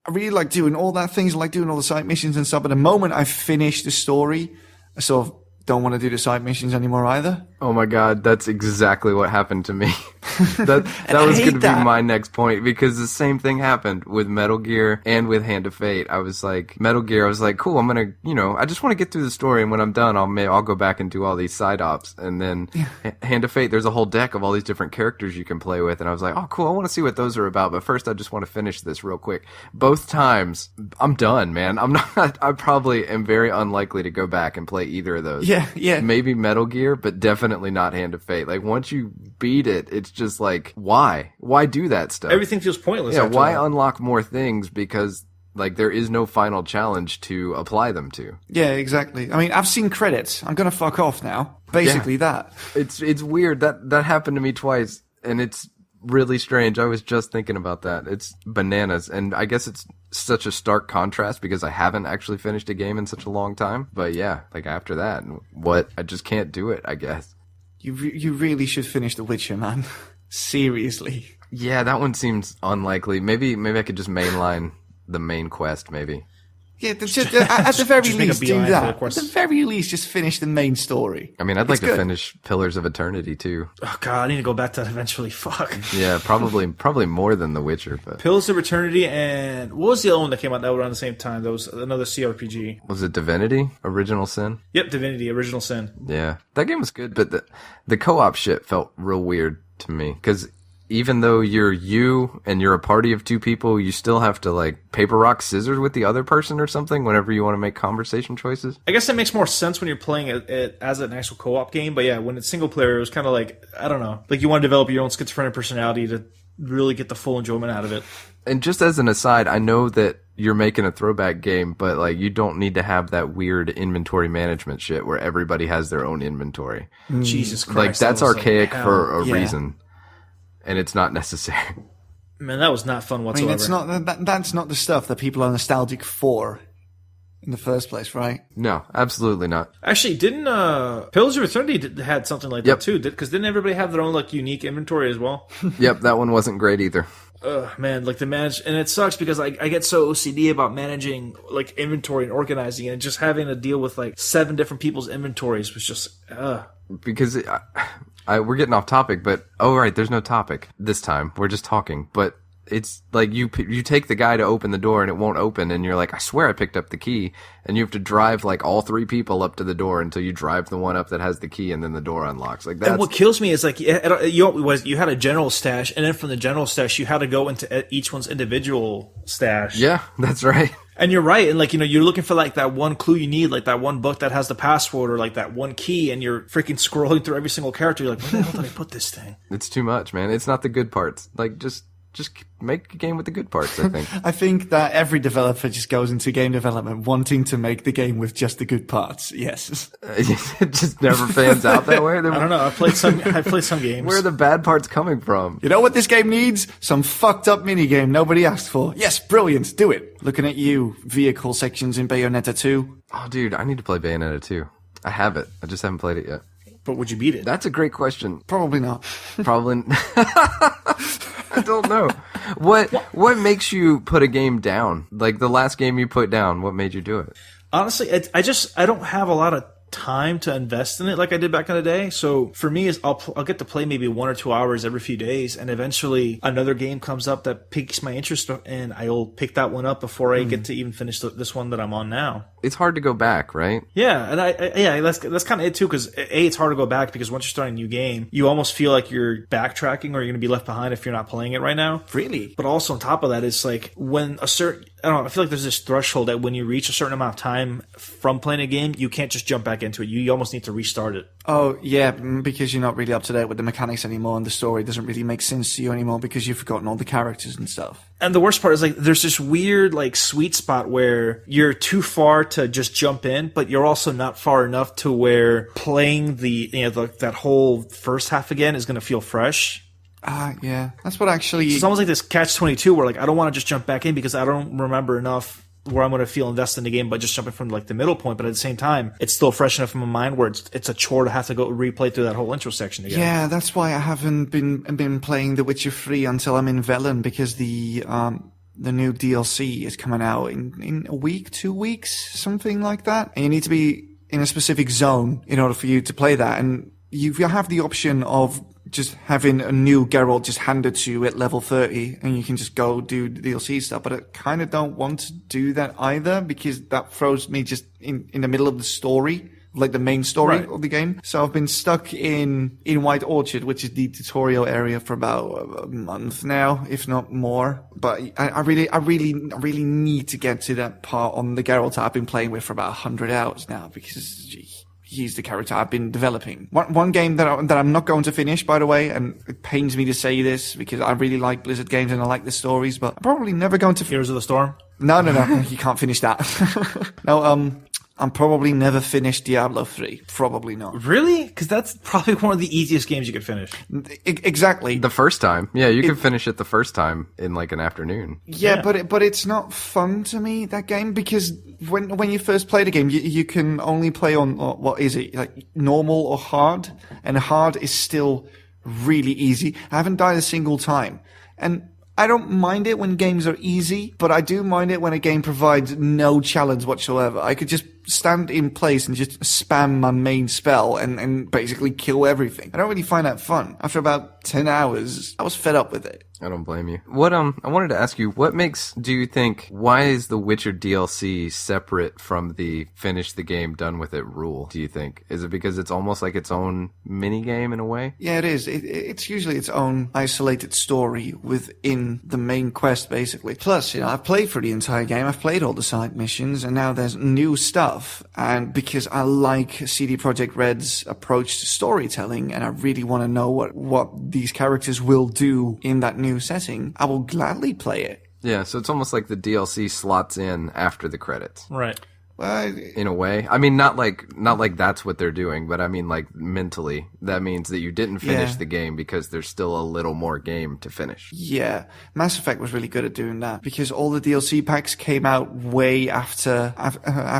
I really like doing all that things. I like doing all the side missions and stuff. But the moment I finish the story, I sort of don't want to do the side missions anymore either.
Oh my god, that's exactly what happened to me. that was going to be my next point, because the same thing happened with Metal Gear and with Hand of Fate. I was like, Metal Gear, I was like, cool, I'm going to, I just want to get through the story, and when I'm done, I'll go back and do all these side ops. And then Hand of Fate, there's a whole deck of all these different characters you can play with, and I was like, oh cool, I want to see what those are about, but first I just want to finish this real quick. Both times, I'm done, man. I probably am very unlikely to go back and play either of those.
Yeah.
Maybe Metal Gear, but definitely not Hand of Fate. Like, once you beat it, it's just like, why? Why do that stuff?
Everything feels pointless.
Yeah, why unlock more things? Because, like, there is no final challenge to apply them to.
Yeah, exactly. I mean, I've seen credits. I'm gonna fuck off now. Basically that.
It's weird. That happened to me twice, and it's really strange. I was just thinking about that. It's bananas, and I guess it's such a stark contrast because I haven't actually finished a game in such a long time. But yeah, like after that, I just can't do it, I guess.
You really should finish The Witcher, man. Seriously.
Yeah, that one seems unlikely. Maybe I could just mainline the main quest, maybe.
Yeah, at the very least, do that.
At
the very least, just finish the main story.
I mean, I'd like to finish Pillars of Eternity, too.
Oh, God, I need to go back to that eventually. Fuck.
Yeah, probably more than The Witcher. But
Pillars of Eternity, and what was the other one that came out around the same time? That was another CRPG.
Was it Divinity? Original Sin?
Yep, Divinity, Original Sin.
Yeah, that game was good, but the co-op shit felt real weird to me, because even though you're a party of two people, you still have to, like, paper, rock, scissors with the other person or something whenever you want to make conversation choices.
I guess that makes more sense when you're playing it as an actual co-op game, but yeah, when it's single player, it was kind of like, I don't know, like you want to develop your own schizophrenic personality to really get the full enjoyment out of it.
And just as an aside, I know that you're making a throwback game, but like you don't need to have that weird inventory management shit where everybody has their own inventory.
Jesus Christ.
Like that's archaic
like,
for a reason. And it's not necessary.
Man, that was not fun whatsoever.
I mean, it's not that's not the stuff that people are nostalgic for in the first place, right?
No, absolutely not.
Actually, didn't Pillars of Eternity had something like that too? Because didn't everybody have their own like unique inventory as well?
Yep, that one wasn't great either.
Man, like and it sucks because I get so OCD about managing like inventory and organizing it, and just having to deal with like 7 different people's inventories was just
Because we're getting off topic, but right, there's no topic this time. We're just talking, but it's like you take the guy to open the door and it won't open, and you're like, I swear I picked up the key, and you have to drive like all 3 people up to the door until you drive the one up that has the key, and then the door unlocks. Like that.
And what kills me is like you had a general stash, and then from the general stash you had to go into each one's individual stash.
Yeah, that's right.
And you're right, and like you're looking for like that one clue you need, like that one book that has the password, or like that one key, and you're freaking scrolling through every single character. You're like, where the hell did I put this thing?
It's too much, man. It's not the good parts. Like just make a game with the good parts, I think.
I think that every developer just goes into game development wanting to make the game with just the good parts. Yes.
It just never pans out that way.
I don't know. I played some games.
Where are the bad parts coming from?
You know what this game needs? Some fucked up minigame nobody asked for. Yes, brilliant. Do it. Looking at you, vehicle sections in Bayonetta 2.
Oh, dude, I need to play Bayonetta 2. I have it. I just haven't played it yet.
But would you beat it?
That's a great question.
Probably not.
Probably. I don't know. What makes you put a game down? Like the last game you put down, what made you do it?
Honestly, I don't have a lot of time to invest in it like I did back in the day. So for me, is I'll get to play maybe 1 or 2 hours every few days, and eventually another game comes up that piques my interest, and I'll pick that one up before I get to even finish this one that I'm on now.
It's hard to go back, right?
Yeah, and that's kind of it too. Because it's hard to go back because once you're starting a new game, you almost feel like you're backtracking or you're going to be left behind if you're not playing it right now.
Really?
But also on top of that, it's like when I don't know, I feel like there's this threshold that when you reach a certain amount of time from playing a game, you can't just jump back into it. You almost need to restart it.
Oh, yeah, because you're not really up to date with the mechanics anymore, and the story doesn't really make sense to you anymore because you've forgotten all the characters and stuff.
And the worst part is like there's this weird like sweet spot where you're too far to just jump in, but you're also not far enough to where playing that whole first half again is going to feel fresh.
Yeah. That's what actually...
It's almost like this catch-22 where like I don't want to just jump back in because I don't remember enough where I'm going to feel invested in the game by just jumping from like the middle point, but at the same time, it's still fresh enough in my mind where it's a chore to have to go replay through that whole intro section again.
Yeah, that's why I haven't been playing The Witcher 3 until I'm in Velen, because the new DLC is coming out in a week, 2 weeks, something like that. And you need to be in a specific zone in order for you to play that. And you have the option of just having a new Geralt just handed to you at level 30 and you can just go do the DLC stuff. But I kind of don't want to do that either because that throws me just in the middle of the story, like the main story of the game. So I've been stuck in White Orchard, which is the tutorial area, for about a month now, if not more. But I really need to get to that part on the Geralt I've been playing with for about 100 hours now because he's the character I've been developing. One game that I'm not going to finish, by the way, and it pains me to say this because I really like Blizzard games and I like the stories, but I'm probably never going to...
Heroes of the Storm?
No, you can't finish that. No, I'm probably never finished Diablo 3. Probably not.
Really? Because that's probably one of the easiest games you could finish.
Exactly.
The first time. Yeah, you can finish it the first time in like an afternoon.
Yeah. But it's not fun to me, that game, because when you first play the game, you can only play on, what is it, like normal or hard? And hard is still really easy. I haven't died a single time. And I don't mind it when games are easy, but I do mind it when a game provides no challenge whatsoever. I could just stand in place and just spam my main spell and basically kill everything. I don't really find that fun. After about 10 hours, I was fed up with it.
I don't blame you. What I wanted to ask you, why is the Witcher DLC separate from the finish the game, done with it rule, do you think? Is it because it's almost like its own mini game in a way?
Yeah, it is. It's usually its own isolated story within the main quest, basically. Plus, I've played through the entire game, I've played all the side missions, and now there's new stuff. And because I like CD Projekt Red's approach to storytelling, and I really want to know what these characters will do in that new setting, I will gladly play it.
Yeah, so it's almost like the DLC slots in after the credits.
Right.
Well,
In a way. I mean, not like that's what they're doing, but I mean, like, mentally, that means that you didn't finish the game because there's still a little more game to finish.
yeah, Mass Effect was really good at doing that because all the DLC packs came out way after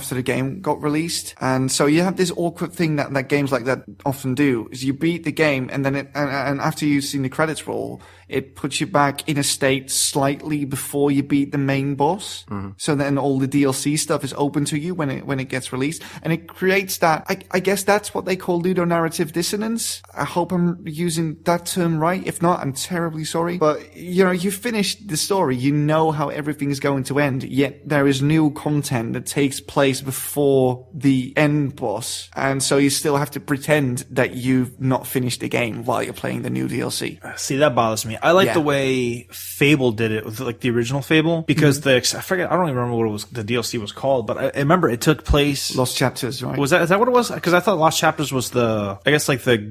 the game got released, and so you have this awkward thing that games like that often do: is you beat the game, and then and after you've seen the credits roll, it puts you back in a state slightly before you beat the main boss. Mm-hmm. So then all the DLC stuff is open to you when it gets released, and it creates that. I guess that's what they call ludonarrative dissonance. I hope I'm using that term right. If not, I'm terribly sorry. But you finished the story, you know how everything is going to end. Yet there is new content that takes place before the end boss, and so you still have to pretend that you've not finished the game while you're playing the new DLC.
See, that bothers me. I like the way Fable did it with like the original Fable because I forget, I don't even remember what the DLC was called, but I remember it took place.
Lost Chapters, right?
Is that what it was? Because I thought Lost Chapters was the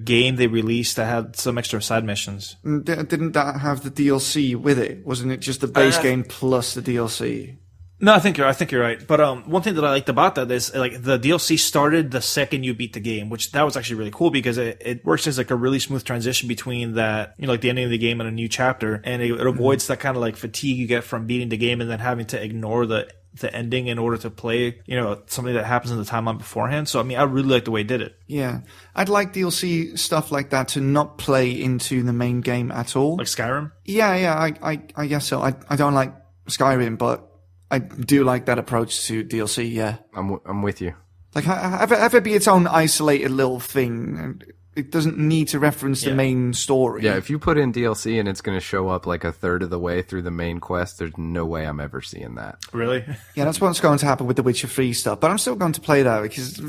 game they released that had some extra side missions.
Didn't that have the DLC with it? Wasn't it just the base game plus the DLC?
No, I think you're right. But one thing that I liked about that is like the DLC started the second you beat the game, which that was actually really cool because it works as like a really smooth transition between that, like the ending of the game and a new chapter, and it avoids that kind of like fatigue you get from beating the game and then having to ignore the ending in order to play, something that happens in the timeline beforehand. So I mean, I really like the way it did it.
Yeah, I'd like DLC stuff like that to not play into the main game at all.
Like Skyrim?
Yeah, I guess so. I don't like Skyrim, but I do like that approach to DLC, yeah.
I'm with you.
Like, have it be its own isolated little thing. It doesn't need to reference the main story.
Yeah, if you put in DLC and it's going to show up like a third of the way through the main quest, there's no way I'm ever seeing that.
Really?
Yeah, that's what's going to happen with the Witcher 3 stuff. But I'm still going to play that because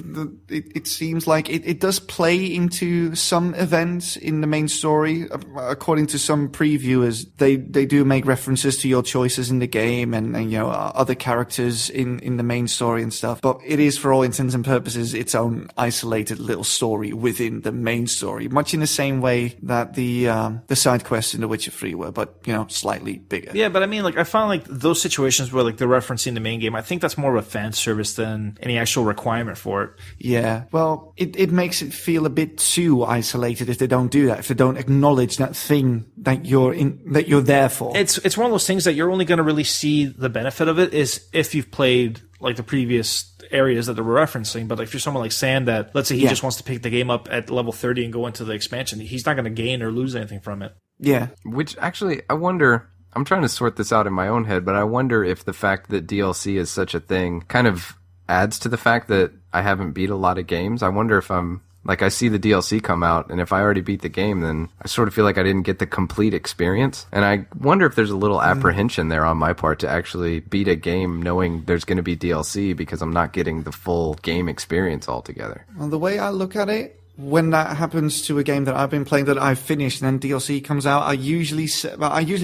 it seems like it does play into some events in the main story. According to some previewers, they do make references to your choices in the game and other characters in the main story and stuff. But it is, for all intents and purposes, its own isolated little story within the main story, much in the same way that the side quests in The Witcher 3 were, but slightly bigger.
Yeah, but I mean, like I found like those situations where like they're referencing the main game, I think that's more of a fan service than any actual requirement for it.
Yeah, well, it makes it feel a bit too isolated if they don't do that, if they don't acknowledge that thing that you're there for.
It's one of those things that you're only going to really see the benefit of it is if you've played like the previous areas that they were referencing. But if you're someone like Sam that, let's say he just wants to pick the game up at level 30 and go into the expansion, he's not going to gain or lose anything from it.
Yeah.
Which actually, I wonder, I'm trying to sort this out in my own head, but I wonder if the fact that DLC is such a thing kind of adds to the fact that I haven't beat a lot of games. I wonder if I see the DLC come out, and if I already beat the game, then I sort of feel like I didn't get the complete experience. And I wonder if there's a little apprehension there on my part to actually beat a game knowing there's going to be DLC because I'm not getting the full game experience altogether.
Well, the way I look at it, when that happens to a game that I've been playing that I've finished and then DLC comes out, I usually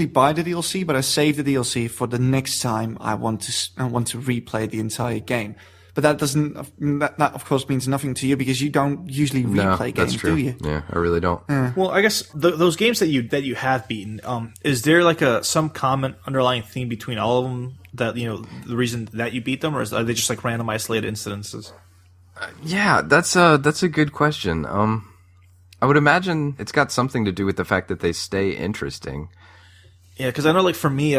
buy the DLC, but I save the DLC for the next time I want to replay the entire game. But that of course means nothing to you because you don't usually replay games, do you?
Yeah, I really don't.
Well, I guess those games that you have beaten, is there like some common underlying theme between all of them that the reason that you beat them, or are they just like random isolated incidences?
Yeah, that's a good question. I would imagine it's got something to do with the fact that they stay interesting.
Yeah, because I know, like, for me,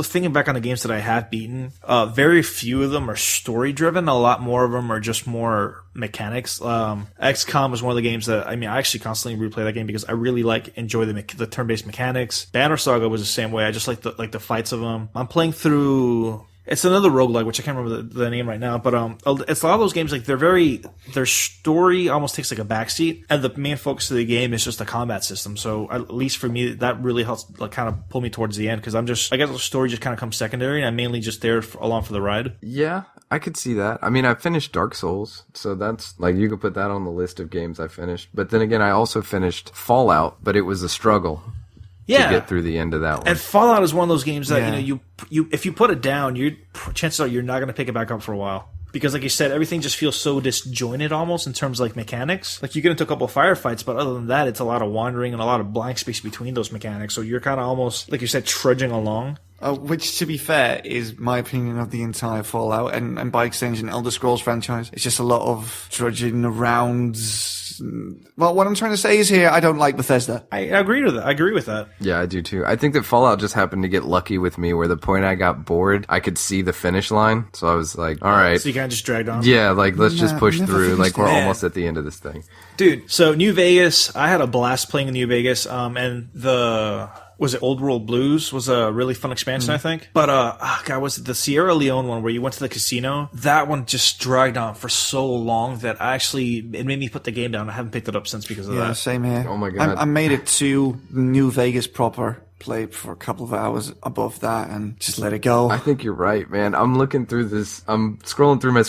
thinking back on the games that I have beaten, very few of them are story-driven. A lot more of them are just more mechanics. XCOM was one of the games that, I actually constantly replay that game because I really enjoy the turn-based mechanics. Banner Saga was the same way. I just like the fights of them. I'm playing through... It's another roguelike, which I can't remember the name right now, but it's a lot of those games, like, their story almost takes like a backseat, and the main focus of the game is just the combat system. So at least for me, that really helps like kind of pull me towards the end, because I guess the story just kind of comes secondary, and I'm mainly just there along for the ride. Yeah,
I could see that. I finished Dark Souls, so that's like, you could put that on the list of games I finished. But then again, I also finished Fallout, but it was a struggle. To get through the end of that one.
And Fallout is one of those games that you if you put it down, chances are you're not going to pick it back up for a while, because like you said, everything just feels so disjointed almost in terms of like mechanics. Like you get into a couple of firefights, but other than that, it's a lot of wandering and a lot of blank space between those mechanics. So you're kind of almost, like you said, trudging along.
Which, to be fair, is my opinion of the entire Fallout and by extension, Elder Scrolls franchise. It's just a lot of drudging around. Well, what I'm trying to say is here, I don't like Bethesda.
I agree with that. I agree with that.
Yeah, I do too. I think that Fallout just happened to get lucky with me where the point I got bored, I could see the finish line. So I was like, all right.
So you kind of just dragged on?
Yeah, like, let's just push through. Like, we're
it.
almost at the end of this thing.
Dude, so New Vegas, I had a blast playing in New Vegas, and was it Old World Blues was a really fun expansion, I think. But, God, was it the Sierra Leone one where you went to the casino? That one just dragged on for so long that it made me put the game down. I haven't picked it up since because of that.
Yeah, same here.
Oh my God.
I made it to New Vegas proper. Played for a couple of hours above that and just let it go.
I think you're right, man. I'm looking through this. I'm scrolling through my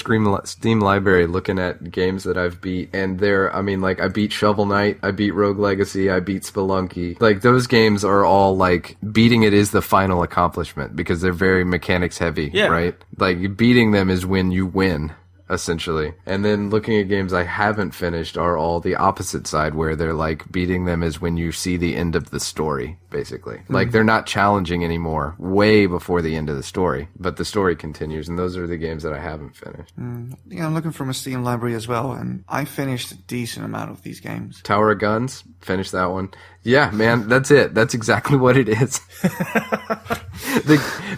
Steam library looking at games that I've beat. And I beat Shovel Knight. I beat Rogue Legacy. I beat Spelunky. Like, those games are all, like, beating it is the final accomplishment because they're very mechanics heavy, right? Like, beating them is when you win, essentially. And then looking at games I haven't finished are all the opposite side where they're like beating them is when you see the end of the story, basically. Like, they're not challenging anymore way before the end of the story, but the story continues, and those are the games that I haven't finished.
Yeah, I'm looking from a Steam library as well, and I finished a decent amount of these games.
Tower of Guns, finished that one. Yeah, man, that's it. That's exactly what it is.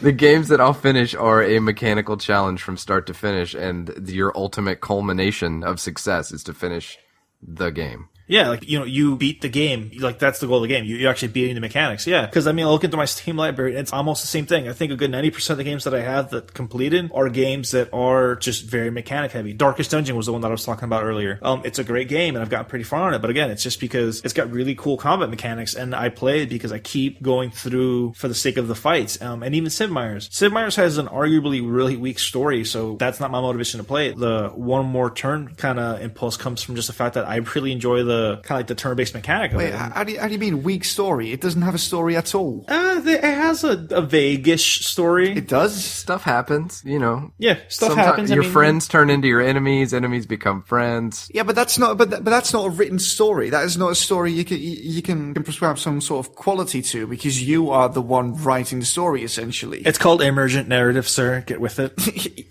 The games that I'll finish are a mechanical challenge from start to finish, and your ultimate culmination of success is to finish the game.
Yeah, like, you beat the game. Like, that's the goal of the game. You're actually beating the mechanics. Yeah, because, I look into my Steam library, it's almost the same thing. I think a good 90% of the games that I have that completed are games that are just very mechanic heavy. Darkest Dungeon was the one that I was talking about earlier. It's a great game, and I've gotten pretty far on it. But again, it's just because it's got really cool combat mechanics, and I play it because I keep going through for the sake of the fights. And even Sid Meier's. Sid Meier's has an arguably really weak story, so that's not my motivation to play it. The one more turn kind of impulse comes from just the fact that I really enjoy the kind of like the turn-based mechanic of it.
How do you mean weak story? It doesn't have a story at all.
It has a vague-ish story.
It does?
Stuff happens,
Yeah, stuff happens.
Your friends turn into your enemies. Enemies become friends.
Yeah, but that's not. But that's not a written story. That is not a story you can prescribe some sort of quality to because you are the one writing the story. Essentially,
it's called emergent narrative, sir. Get with it.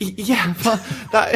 Yeah, but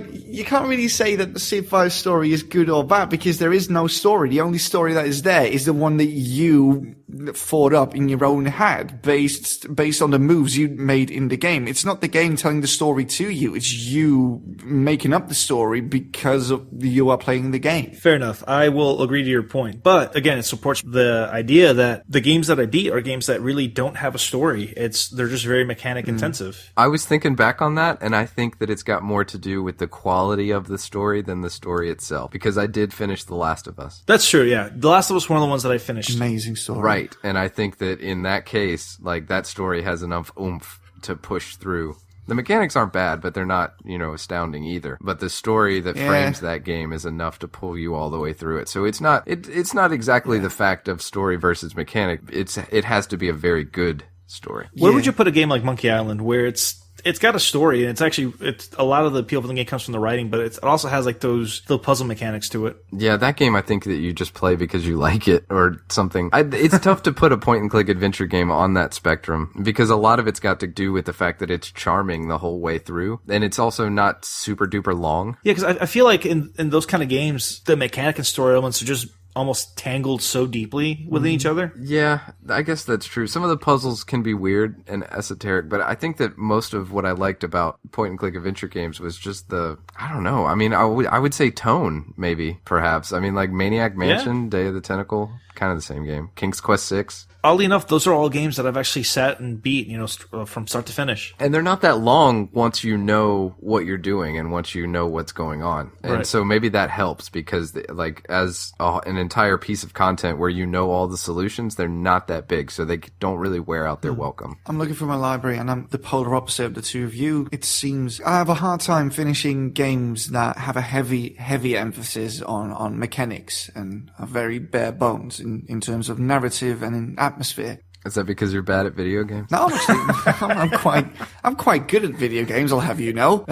you can't really say that the Civ 5 story is good or bad because there is no story. The only story that is there is the one that you thought up in your own head based on the moves you made in the game. It's not the game telling the story to you. It's you making up the story because you are playing the game.
Fair enough. I will agree to your point. But again, it supports the idea that the games that I beat are games that really don't have a story. They're just very mechanic intensive.
I was thinking back on that, and I think that it's got more to do with the quality of the story than the story itself, because I did finish The Last of Us.
That's true, yeah. The Last of Us was one of the ones that I finished.
Amazing story.
Right. And I think that in that case, like, that story has enough oomph to push through. The mechanics aren't bad, but they're not, astounding either. But the story that frames that game is enough to pull you all the way through it. So it's not exactly the fact of story versus mechanic. It has to be a very good story.
Where would you put a game like Monkey Island where it's got a story, and it's a lot of the appeal of the game comes from the writing, but it also has like those puzzle mechanics to it.
Yeah, that game I think that you just play because you like it or something. It's tough to put a point-and-click adventure game on that spectrum because a lot of it's got to do with the fact that it's charming the whole way through, and it's also not super-duper long.
Yeah, because I feel like in those kind of games, the mechanic and story elements are just almost tangled so deeply within each other.
Yeah, I guess that's true. Some of the puzzles can be weird and esoteric, but I think that most of what I liked about point-and-click adventure games was just I don't know. I would say tone, maybe, perhaps. Like Maniac Mansion, Day of the Tentacle, kind of the same game. King's Quest 6.
Oddly enough, those are all games that I've actually sat and beat, from start to finish.
And they're not that long once you know what you're doing and once you know what's going on. And so maybe that helps because, as an entire piece of content where you know all the solutions, they're not that big, so they don't really wear out their welcome.
I'm looking for my library, and I'm the polar opposite of the two of you. It seems I have a hard time finishing games that have a heavy emphasis on mechanics and are very bare bones in terms of narrative and in atmosphere.
Is that because you're bad at video games?
No, actually, I'm quite good at video games, I'll have you know.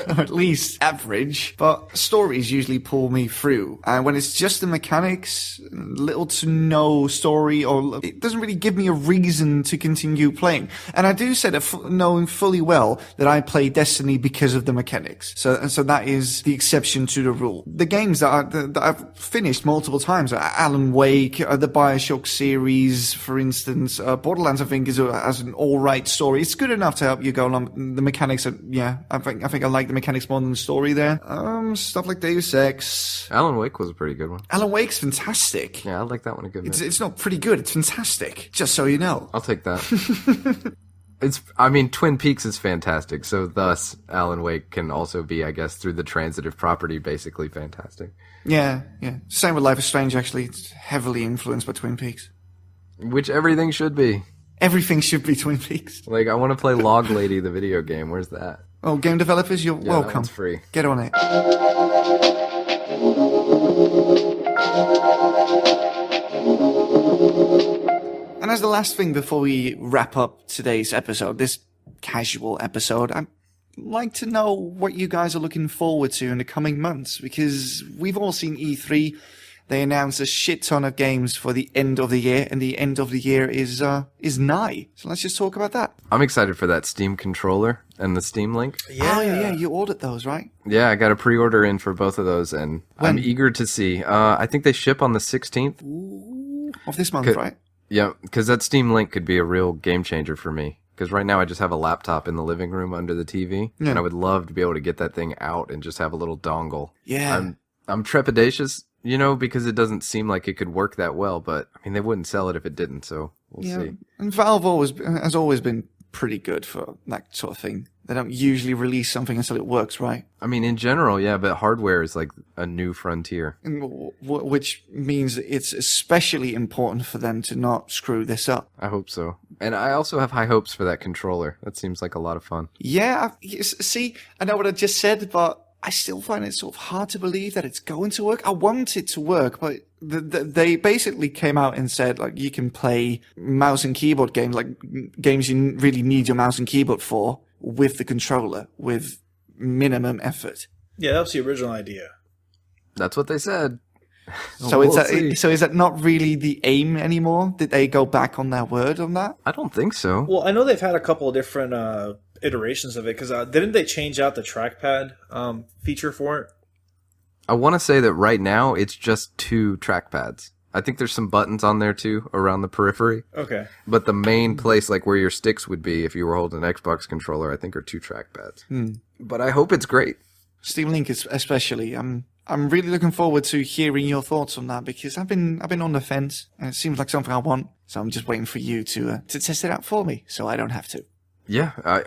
Or at least average. But stories usually pull me through. And when it's just the mechanics, little to no story, or it doesn't really give me a reason to continue playing. And I do say that knowing fully well that I play Destiny because of the mechanics. So that is the exception to the rule. The games that I've finished multiple times, Alan Wake, the BioShock series, for instance, Borderlands, I think, has an all-right story. It's good enough to help you go along. The mechanics are, I think I like the mechanics more than the story there. Stuff like Deus Ex.
Alan Wake was a pretty good one.
Alan Wake's fantastic.
Yeah, I like that one a good bit.
It's not pretty good. It's fantastic. Just so you know.
I'll take that. Twin Peaks is fantastic, so thus Alan Wake can also be, I guess, through the transitive property, basically fantastic.
Yeah. Same with Life is Strange, actually. It's heavily influenced by Twin Peaks.
Which everything should be.
Everything should be Twin Peaks.
Like, I want to play Log Lady, the video game. Where's that?
Oh, game developers, you're welcome.
That one's free.
Get on it. And as the last thing before we wrap up today's episode, this casual episode, I'd like to know what you guys are looking forward to in the coming months, because we've all seen E3. They announced a shit ton of games for the end of the year, and the end of the year is nigh. So let's just talk about that.
I'm excited for that Steam controller and the Steam Link.
Yeah. Oh, yeah. You ordered those, right?
Yeah, I got a pre-order in for both of those, and I'm eager to see. I think they ship on the 16th.
Ooh, of this month, right?
Yeah, because that Steam Link could be a real game changer for me. Because right now I just have a laptop in the living room under the TV, and I would love to be able to get that thing out and just have a little dongle.
Yeah.
I'm trepidatious, because it doesn't seem like it could work that well, but I mean, they wouldn't sell it if it didn't, so we'll see.
And Valve has always been pretty good for that sort of thing. They don't usually release something until it works, right?
I mean, in general, yeah, but hardware is like a new frontier.
Which means it's especially important for them to not screw this up.
I hope so. And I also have high hopes for that controller. That seems like a lot of fun.
Yeah, see, I know what I just said, but I still find it sort of hard to believe that it's going to work. I want it to work, but they basically came out and said, like, you can play mouse and keyboard games, like games you really need your mouse and keyboard for, with the controller, with minimum effort.
Yeah, that was the original idea.
That's what they said.
So is that not really the aim anymore? Did they go back on their word on that?
I don't think so.
Well, I know they've had a couple of different iterations of it, because didn't they change out the trackpad feature for it?
I want to say that right now it's just 2 trackpads. I think there's some buttons on there too around the periphery.
Okay.
But the main place, like where your sticks would be if you were holding an Xbox controller, I think are 2 trackpads. But I hope it's great.
Steam Link especially. I'm really looking forward to hearing your thoughts on that, because I've been on the fence and it seems like something I want. So I'm just waiting for you to test it out for me, so I don't have to.
Yeah, I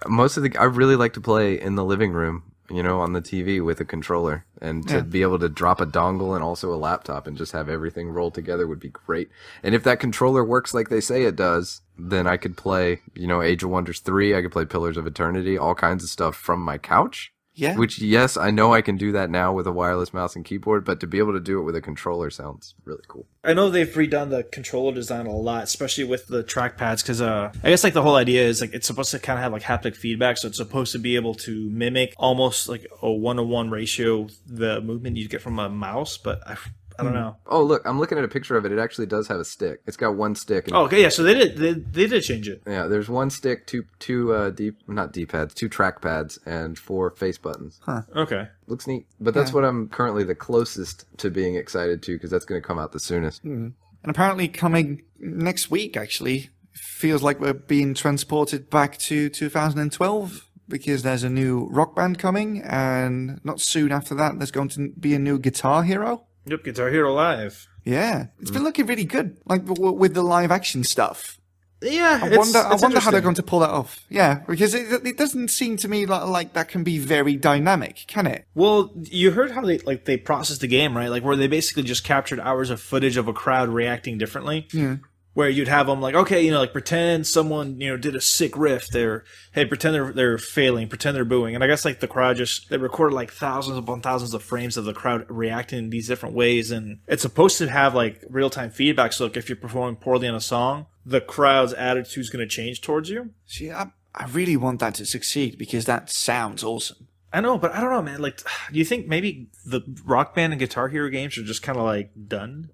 really like to play in the living room, on the TV with a controller, and to be able to drop a dongle and also a laptop and just have everything roll together would be great. And if that controller works like they say it does, then I could play, Age of Wonders 3, I could play Pillars of Eternity, all kinds of stuff from my couch.
Yeah.
Which, yes, I know I can do that now with a wireless mouse and keyboard, but to be able to do it with a controller sounds really cool.
I know they've redone the controller design a lot, especially with the trackpads, because I guess like the whole idea is like it's supposed to kind of have like haptic feedback, so it's supposed to be able to mimic almost like a 1-to-1 ratio the movement you get from a mouse, but I don't know.
Oh, look, I'm looking at a picture of it. It actually does have a stick. It's got 1 stick.
Oh, okay, yeah, so they did change it.
Yeah, there's 1 stick, two D-pads, 2 trackpads, and 4 face buttons.
Huh.
Okay.
Looks neat. But that's what I'm currently the closest to being excited to, because that's going to come out the soonest.
And apparently coming next week, actually, feels like we're being transported back to 2012. Because there's a new Rock Band coming, and not soon after that, there's going to be a new Guitar Hero.
Yep, Guitar Hero Live.
Yeah, it's been looking really good, like with the live action stuff.
Yeah,
I wonder how they're going to pull that off. Yeah, because it doesn't seem to me like that can be very dynamic, can it?
Well, you heard how they processed the game, right? Like where they basically just captured hours of footage of a crowd reacting differently.
Yeah.
where you'd have them like, okay, like pretend someone, did a sick riff. Pretend they're failing, pretend they're booing. And I guess like the crowd they recorded like thousands upon thousands of frames of the crowd reacting in these different ways. And it's supposed to have like real-time feedback. So like if you're performing poorly on a song, the crowd's attitude is going to change towards you.
See, I really want that to succeed because that sounds awesome.
I know, but I don't know, man. Like, do you think maybe the Rock Band and Guitar Hero games are just kind of like done?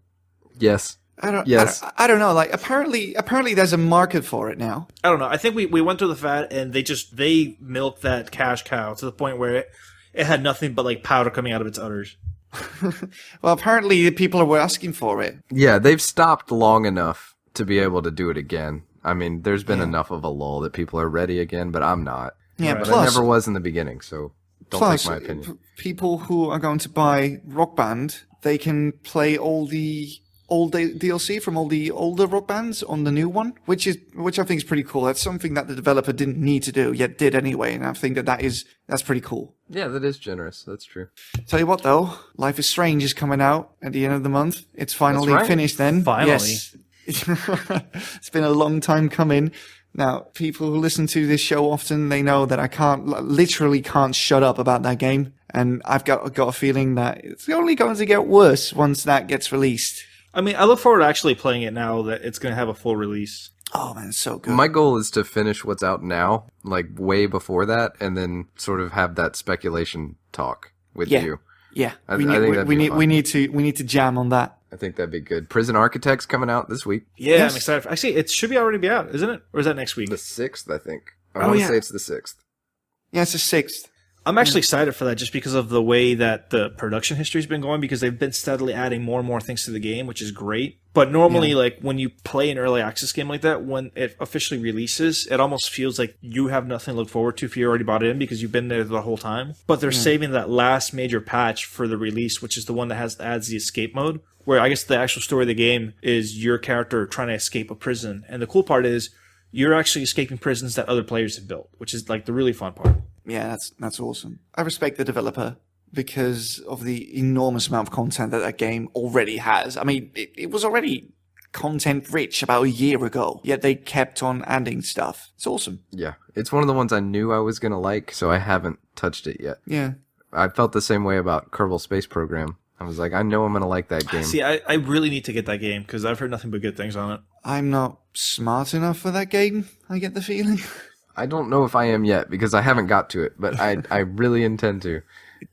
Yes.
I don't know. Like, apparently there's a market for it now.
I don't know. I think we went through the fad and they milked that cash cow to the point where it had nothing but like powder coming out of its udders.
Well, apparently people were asking for it.
Yeah, they've stopped long enough to be able to do it again. I mean, there's been enough of a lull that people are ready again, but I'm not.
Yeah,
but
plus,
I never was in the beginning, so don't take my opinion.
People who are going to buy Rock Band, they can play all the DLC from all the older Rock Bands on the new one, which I think is pretty cool. That's something that the developer didn't need to do, yet did anyway, and I think that's pretty cool.
Yeah, that is generous. That's true.
Tell you what, though, Life is Strange is coming out at the end of the month. It's finally finished then.
Finally.
Yes. It's been a long time coming. Now, people who listen to this show often, they know that I literally can't shut up about that game, and I've got a feeling that it's only going to get worse once that gets released.
I mean, I look forward to actually playing it now that it's going to have a full release.
Oh, man, it's so good.
My goal is to finish what's out now, like way before that, and then sort of have that speculation talk with you.
Yeah,
I think
we need to jam on that.
I think that'd be good. Prison Architect's coming out this week.
Yeah,
Yes.
I'm excited. Actually, it should be already out, isn't it? Or is that next week?
The 6th, I think. I want to say it's the 6th.
Yeah, it's the 6th.
I'm actually excited for that just because of the way that the production history's been going, because they've been steadily adding more and more things to the game, which is great. But normally, like, when you play an early access game like that, when it officially releases, it almost feels like you have nothing to look forward to if you already bought it in because you've been there the whole time. But they're saving that last major patch for the release, which is the one that adds the escape mode, where I guess the actual story of the game is your character trying to escape a prison. And the cool part is you're actually escaping prisons that other players have built, which is like the really fun part.
Yeah, that's awesome. I respect the developer because of the enormous amount of content that game already has. I mean, it was already content rich about a year ago, yet they kept on adding stuff. It's awesome.
Yeah, it's one of the ones I knew I was going to like, so I haven't touched it yet.
Yeah.
I felt the same way about Kerbal Space Program. I was like, I know I'm going to like that game.
See, I really need to get that game because I've heard nothing but good things on it.
I'm not smart enough for that game, I get the feeling.
I don't know if I am yet because I haven't got to it, but I really intend to.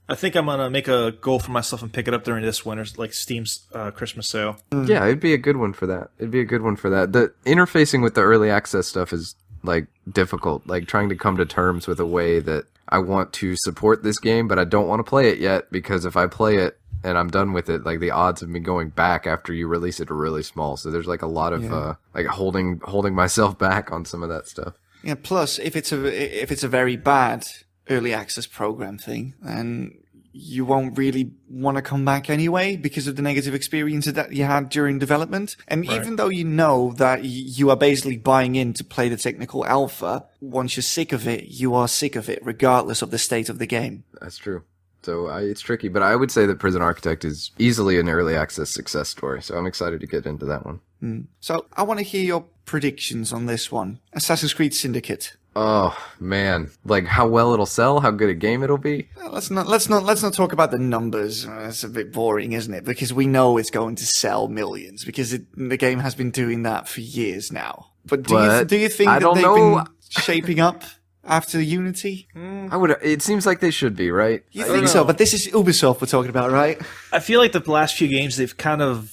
I think I'm going to make a goal for myself and pick it up during this winter's, like, Steam's Christmas sale.
Yeah, it'd be a good one for that. The interfacing with the early access stuff is, like, difficult. Like, trying to come to terms with a way that I want to support this game, but I don't want to play it yet because if I play it and I'm done with it, like, the odds of me going back after you release it are really small. So there's, like, a lot of, like, holding myself back on some of that stuff.
Yeah, plus, if it's a very bad early access program thing, then you won't really want to come back anyway because of the negative experiences that you had during development. And even though you know that you are basically buying in to play the technical alpha, once you're sick of it, you are sick of it, regardless of the state of the game.
That's true. So it's tricky, but I would say that Prison Architect is easily an early access success story. So I'm excited to get into that one.
So I want to hear your predictions on this one. Assassin's Creed Syndicate.
Oh man, like how well it'll sell, how good a game it'll be.
Let's not talk about the numbers. It's a bit boring, isn't it? Because we know it's going to sell millions because the game has been doing that for years now. But do you think that they've been shaping up after Unity?
It seems like they should be, right?
You think so? But this is Ubisoft we're talking about, right?
I feel like the last few games they've kind of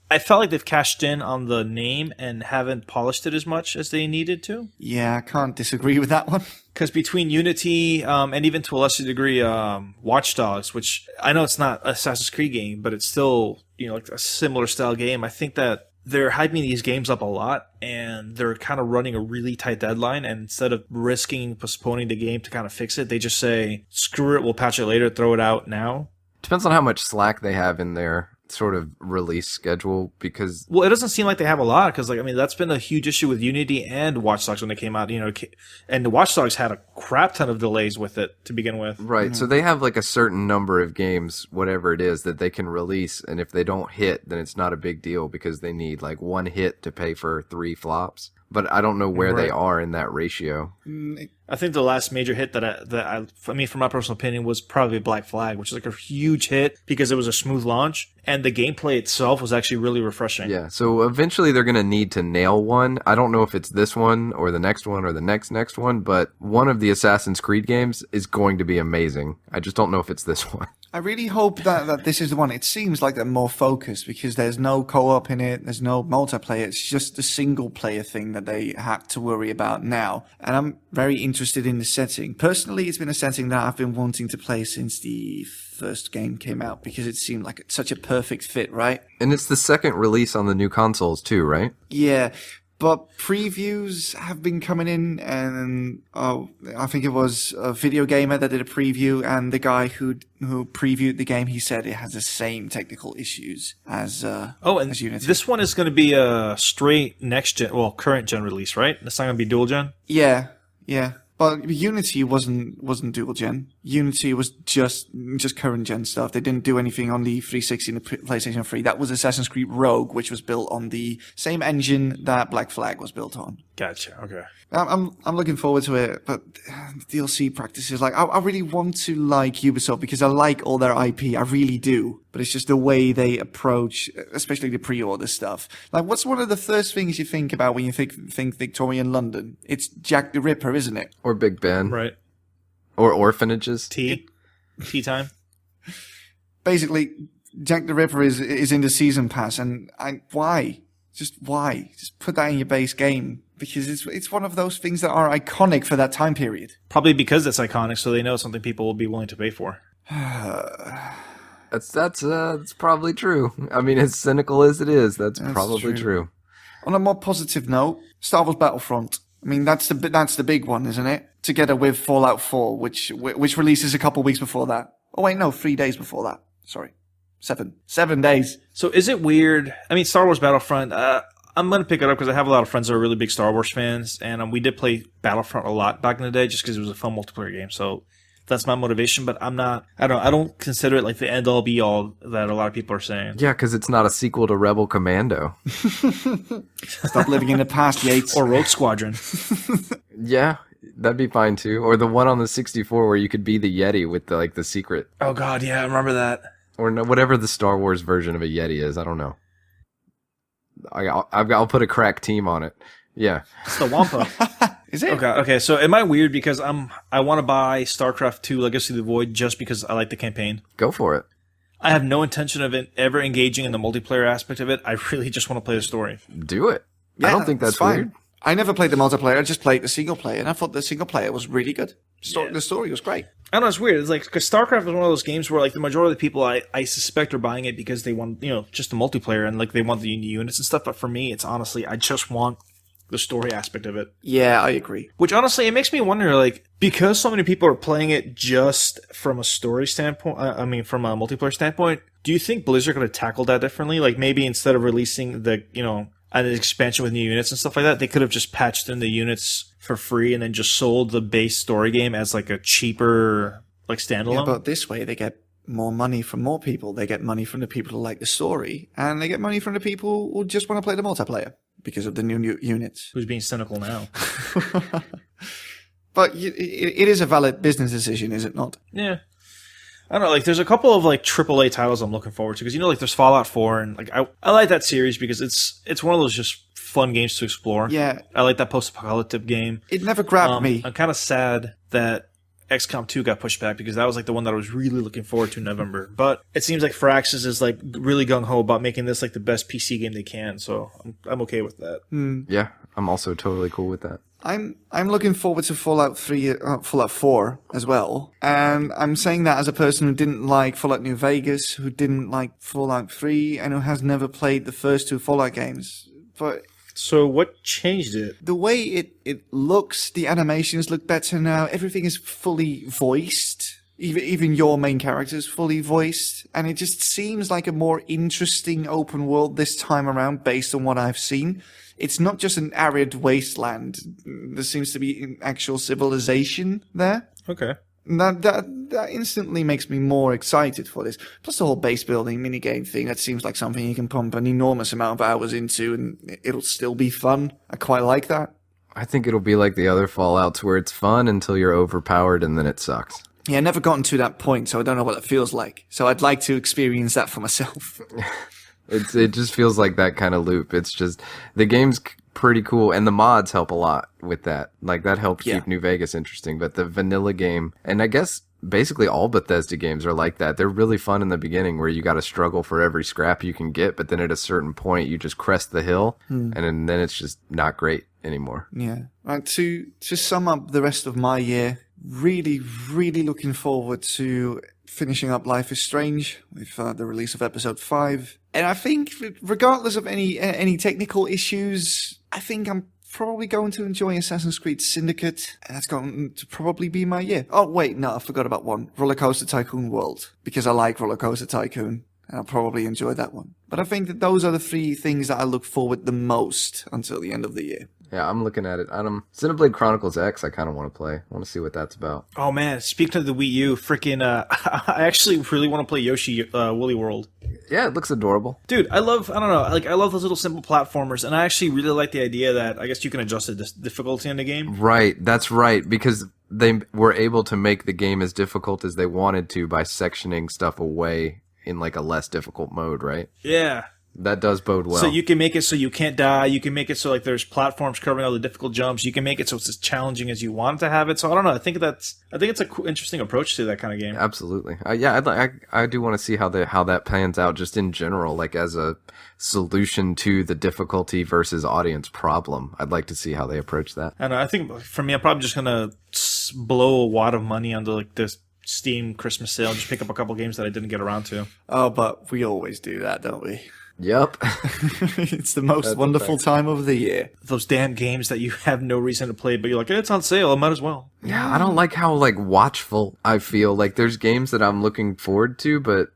I felt like they've cashed in on the name and haven't polished it as much as they needed to.
Yeah, I can't disagree with that one.
Because between Unity and even to a lesser degree Watch Dogs, which I know it's not an Assassin's Creed game, but it's still like a similar style game. I think that they're hyping these games up a lot, and they're kind of running a really tight deadline. And instead of postponing the game to kind of fix it, they just say, "Screw it, we'll patch it later, throw it out now."
Depends on how much slack they have in their sort of release schedule because
Well, it doesn't seem like they have a lot because, like, I mean, that's been a huge issue with Unity and Watch Dogs when they came out. And the Watch Dogs had a crap ton of delays with it to begin with.
right. So they have like a certain number of games, whatever it is, that they can release, and if they don't hit, then it's not a big deal because they need like one hit to pay for 3 flops. But I don't know where they are in that ratio.
I think the last major hit that I mean, from my personal opinion, was probably Black Flag, which is like a huge hit because it was a smooth launch and the gameplay itself was actually really refreshing.
Yeah, so eventually they're going to need to nail one. I don't know if it's this one or the next one or the next one, but one of the Assassin's Creed games is going to be amazing. I just don't know if it's this one.
I really hope that this is the one. It seems like they're more focused because there's no co-op in it. There's no multiplayer. It's just the single player thing that they had to worry about now. And I'm very interested in the setting. Personally, it's been a setting that I've been wanting to play since the first game came out because it seemed like such a perfect fit, right?
And it's the second release on the new consoles too, right?
Yeah. But previews have been coming in, and I think it was a Video Gamer that did a preview, and the guy who previewed the game, he said it has the same technical issues as as Unity.
This one is going to be a straight current gen release, right? It's not going to be dual gen.
Yeah. But Unity wasn't dual gen. Unity was just current gen stuff. They didn't do anything on the 360 and the PlayStation 3. That was Assassin's Creed Rogue, which was built on the same engine that Black Flag was built on.
Gotcha. Okay.
I'm looking forward to it, but DLC practices, like, I really want to like Ubisoft because I like all their IP. I really do. But it's just the way they approach, especially the pre-order stuff. Like, what's one of the first things you think about when you think Victorian London? It's Jack the Ripper, isn't it?
Or Big Ben.
Right.
Or orphanages.
Tea time.
Basically, Jack the Ripper is in the season pass, and why? Just put that in your base game. Because it's one of those things that are iconic for that time period.
Probably because it's iconic, so they know it's something people will be willing to pay for.
That's probably true. I mean, as cynical as it is, that's probably true.
On a more positive note, Star Wars Battlefront. I mean, that's the big one, isn't it? Together with Fallout 4, which releases a couple weeks before that. Oh wait, no, 3 days before that. Sorry, 7 days.
So is it weird? I mean, Star Wars Battlefront. I'm going to pick it up because I have a lot of friends that are really big Star Wars fans, and we did play Battlefront a lot back in the day just because it was a fun multiplayer game. So that's my motivation, but I don't consider it like the end all be all that a lot of people are saying.
Yeah, because it's not a sequel to Rebel Commando.
Stop living in the past, Yates.
Or Rogue Squadron.
Yeah, that'd be fine too. Or the one on the 64 where you could be the Yeti with the secret.
Oh God, yeah, I remember that.
Or no, whatever the Star Wars version of a Yeti is. I don't know. I'll put a crack team on it. Yeah.
It's the Wampa.
Is it?
Okay. So am I weird because I want to buy StarCraft 2 Legacy of the Void just because I like the campaign?
Go for it.
I have no intention of ever engaging in the multiplayer aspect of it. I really just want to play the story.
Do it.
Yeah,
I don't think that's
fine.
weird.
I never played the multiplayer. I just played the single player, and I thought the single player was really good. The story was great.
I know, it's weird. It's like, because StarCraft is one of those games where, like, the majority of the people I suspect are buying it because they want, just the multiplayer and, like, they want the units and stuff. But for me, it's honestly, I just want the story aspect of it.
Yeah, I agree.
Which, honestly, it makes me wonder, like, because so many people are playing it just from a story standpoint, from a multiplayer standpoint, do you think Blizzard could have tackled that differently? Like, maybe instead of releasing an expansion with new units and stuff like that, they could have just patched in the units for free and then just sold the base story game as like a cheaper standalone.
Yeah, but this way they get more money from more people. They get money from the people who like the story, and they get money from the people who just want to play the multiplayer because of the new units.
Who's being cynical now?
But it is a valid business decision, is it not?
Yeah. I don't know, like, there's a couple of, like, AAA titles I'm looking forward to, because, like, there's Fallout 4, and, like, I like that series because it's one of those just fun games to explore.
Yeah.
I like that post-apocalyptic game.
It never grabbed me.
I'm kind of sad that XCOM 2 got pushed back, because that was, like, the one that I was really looking forward to in November. But it seems like Firaxis is, like, really gung-ho about making this, like, the best PC game they can, so I'm okay with that.
Yeah, I'm also totally cool with that.
I'm looking forward to Fallout 4 as well, and I'm saying that as a person who didn't like Fallout New Vegas, who didn't like Fallout 3, and who has never played the first 2 Fallout games. But
so what changed it?
The way it looks, the animations look better now. Everything is fully voiced. Even your main character is fully voiced, and it just seems like a more interesting open world this time around based on what I've seen. It's not just an arid wasteland. There seems to be an actual civilization there.
Okay.
That instantly makes me more excited for this. Plus the whole base building minigame thing, that seems like something you can pump an enormous amount of hours into and it'll still be fun. I quite like that.
I think it'll be like the other Fallouts where it's fun until you're overpowered and then it sucks.
Yeah, I've never gotten to that point, so I don't know what it feels like. So I'd like to experience that for myself.
It just feels like that kind of loop. It's just, the game's pretty cool, and the mods help a lot with that. Like, that helped keep New Vegas interesting. But the vanilla game, and I guess basically all Bethesda games are like that. They're really fun in the beginning where you got to struggle for every scrap you can get, but then at a certain point you just crest the hill, and then it's just not great anymore.
Yeah. Right, to sum up the rest of my year, really, really looking forward to finishing up Life is Strange with the release of episode 5. And I think, regardless of any technical issues, I think I'm probably going to enjoy Assassin's Creed Syndicate. And that's going to probably be my year. Oh, wait, no, I forgot about one. Roller Coaster Tycoon World. Because I like Roller Coaster Tycoon. And I'll probably enjoy that one. But I think that those are the 3 things that I look forward the most until the end of the year.
Yeah, I'm looking at it. Xenoblade Chronicles X, I kind of want to play. I want to see what that's about.
Oh, man. Speaking of the Wii U, freaking, I actually really want to play Yoshi Woolly World.
Yeah, it looks adorable.
Dude, I love those little simple platformers, and I actually really like the idea that I guess you can adjust the difficulty in the game.
Right, that's right, because they were able to make the game as difficult as they wanted to by sectioning stuff away in like a less difficult mode, right?
Yeah.
That does bode well.
So you can make it so you can't die. You can make it so like there's platforms covering all the difficult jumps. You can make it so it's as challenging as you want it to have it. So I don't know. I think it's a cool, interesting approach to that kind of game.
Absolutely. I do want to see how that pans out just in general, like as a solution to the difficulty versus audience problem. I'd like to see how they approach that.
And I think for me, I'm probably just gonna blow a wad of money on like this Steam Christmas sale. Just pick up a couple games that I didn't get around to.
Oh, but we always do that, don't we?
Yep.
It's the most wonderful time of the year.
Those damn games that you have no reason to play, but you're like, it's on sale, I might as well.
Yeah, I don't like how like watchful I feel. Like there's games that I'm looking forward to, but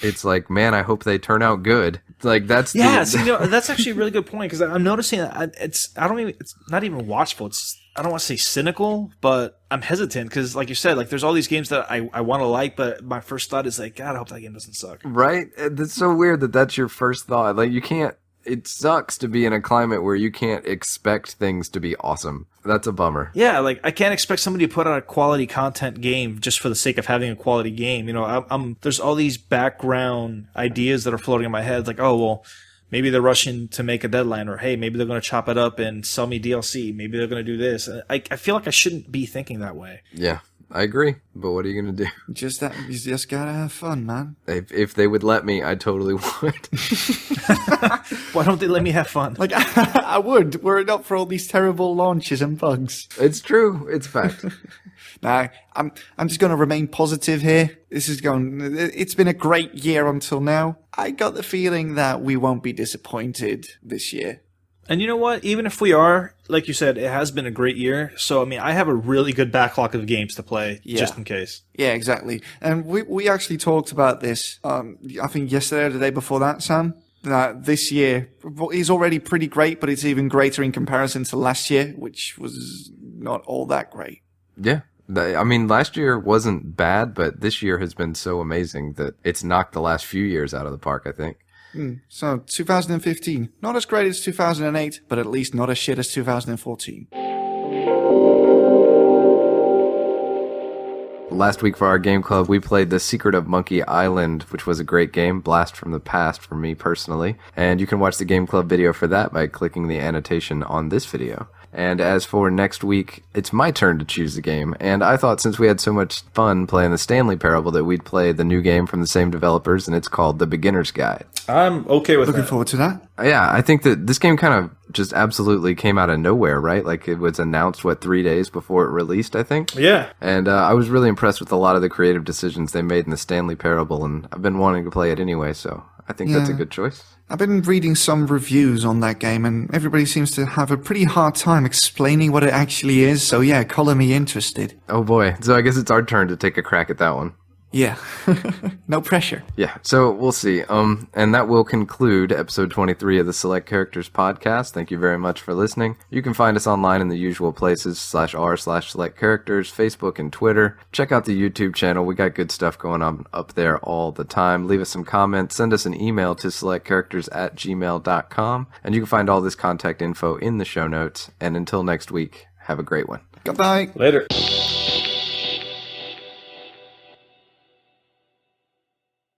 it's like, man, I hope they turn out good. Like that's
that's actually a really good point because I'm noticing that it's not even watchful. I don't want to say cynical, but I'm hesitant because, like you said, like there's all these games that I want to like, but my first thought is like, God, I hope that game doesn't suck.
Right? That's so weird that that's your first thought. Like you can't. It sucks to be in a climate where you can't expect things to be awesome. That's a bummer.
Yeah, like I can't expect somebody to put out a quality content game just for the sake of having a quality game. You know, there's all these background ideas that are floating in my head, like, oh well. Maybe they're rushing to make a deadline, or hey, maybe they're going to chop it up and sell me DLC. Maybe they're going to do this. I feel like I shouldn't be thinking that way.
Yeah, I agree. But what are you going to do?
You just gotta have fun, man.
If they would let me, I totally would.
Why don't they let me have fun?
Like I would. Were it not for all these terrible launches and bugs.
It's true. It's fact.
Nah, I'm just going to remain positive here. It's been a great year until now. I got the feeling that we won't be disappointed this year.
And you know what? Even if we are, like you said, it has been a great year. So, I mean, I have a really good backlog of games to play just in case.
Yeah, exactly. And we actually talked about this, I think yesterday or the day before that, Sam. This year is already pretty great, but it's even greater in comparison to last year, which was not all that great.
Yeah. I mean, last year wasn't bad, but this year has been so amazing that it's knocked the last few years out of the park, I think.
So, 2015, not as great as 2008, but at least not as shit as 2014.
Last week for our game club, we played The Secret of Monkey Island, which was a great game, blast from the past for me personally. And you can watch the game club video for that by clicking the annotation on this video. And as for next week, it's my turn to choose the game. And I thought since we had so much fun playing the Stanley Parable that we'd play the new game from the same developers, and it's called The Beginner's Guide.
I'm okay with
Looking forward to that.
Yeah, I think that this game kind of just absolutely came out of nowhere, right? Like it was announced, 3 days before it released, I think?
Yeah.
And I was really impressed with a lot of the creative decisions they made in the Stanley Parable, and I've been wanting to play it anyway, so I think that's a good choice.
I've been reading some reviews on that game, and everybody seems to have a pretty hard time explaining what it actually is, so yeah, color me interested.
Oh boy, so I guess it's our turn to take a crack at that one.
Yeah. No pressure.
Yeah, so we'll see. And that will conclude episode 23 of the Select Characters podcast. Thank you very much for listening. You can find us online in the usual places, /r/Select Characters, Facebook and Twitter. Check out the YouTube channel. We got good stuff going on up there all the time. Leave us some comments. Send us an email to selectcharacters@gmail.com. And you can find all this contact info in the show notes. And until next week, have a great one.
Goodbye.
Later.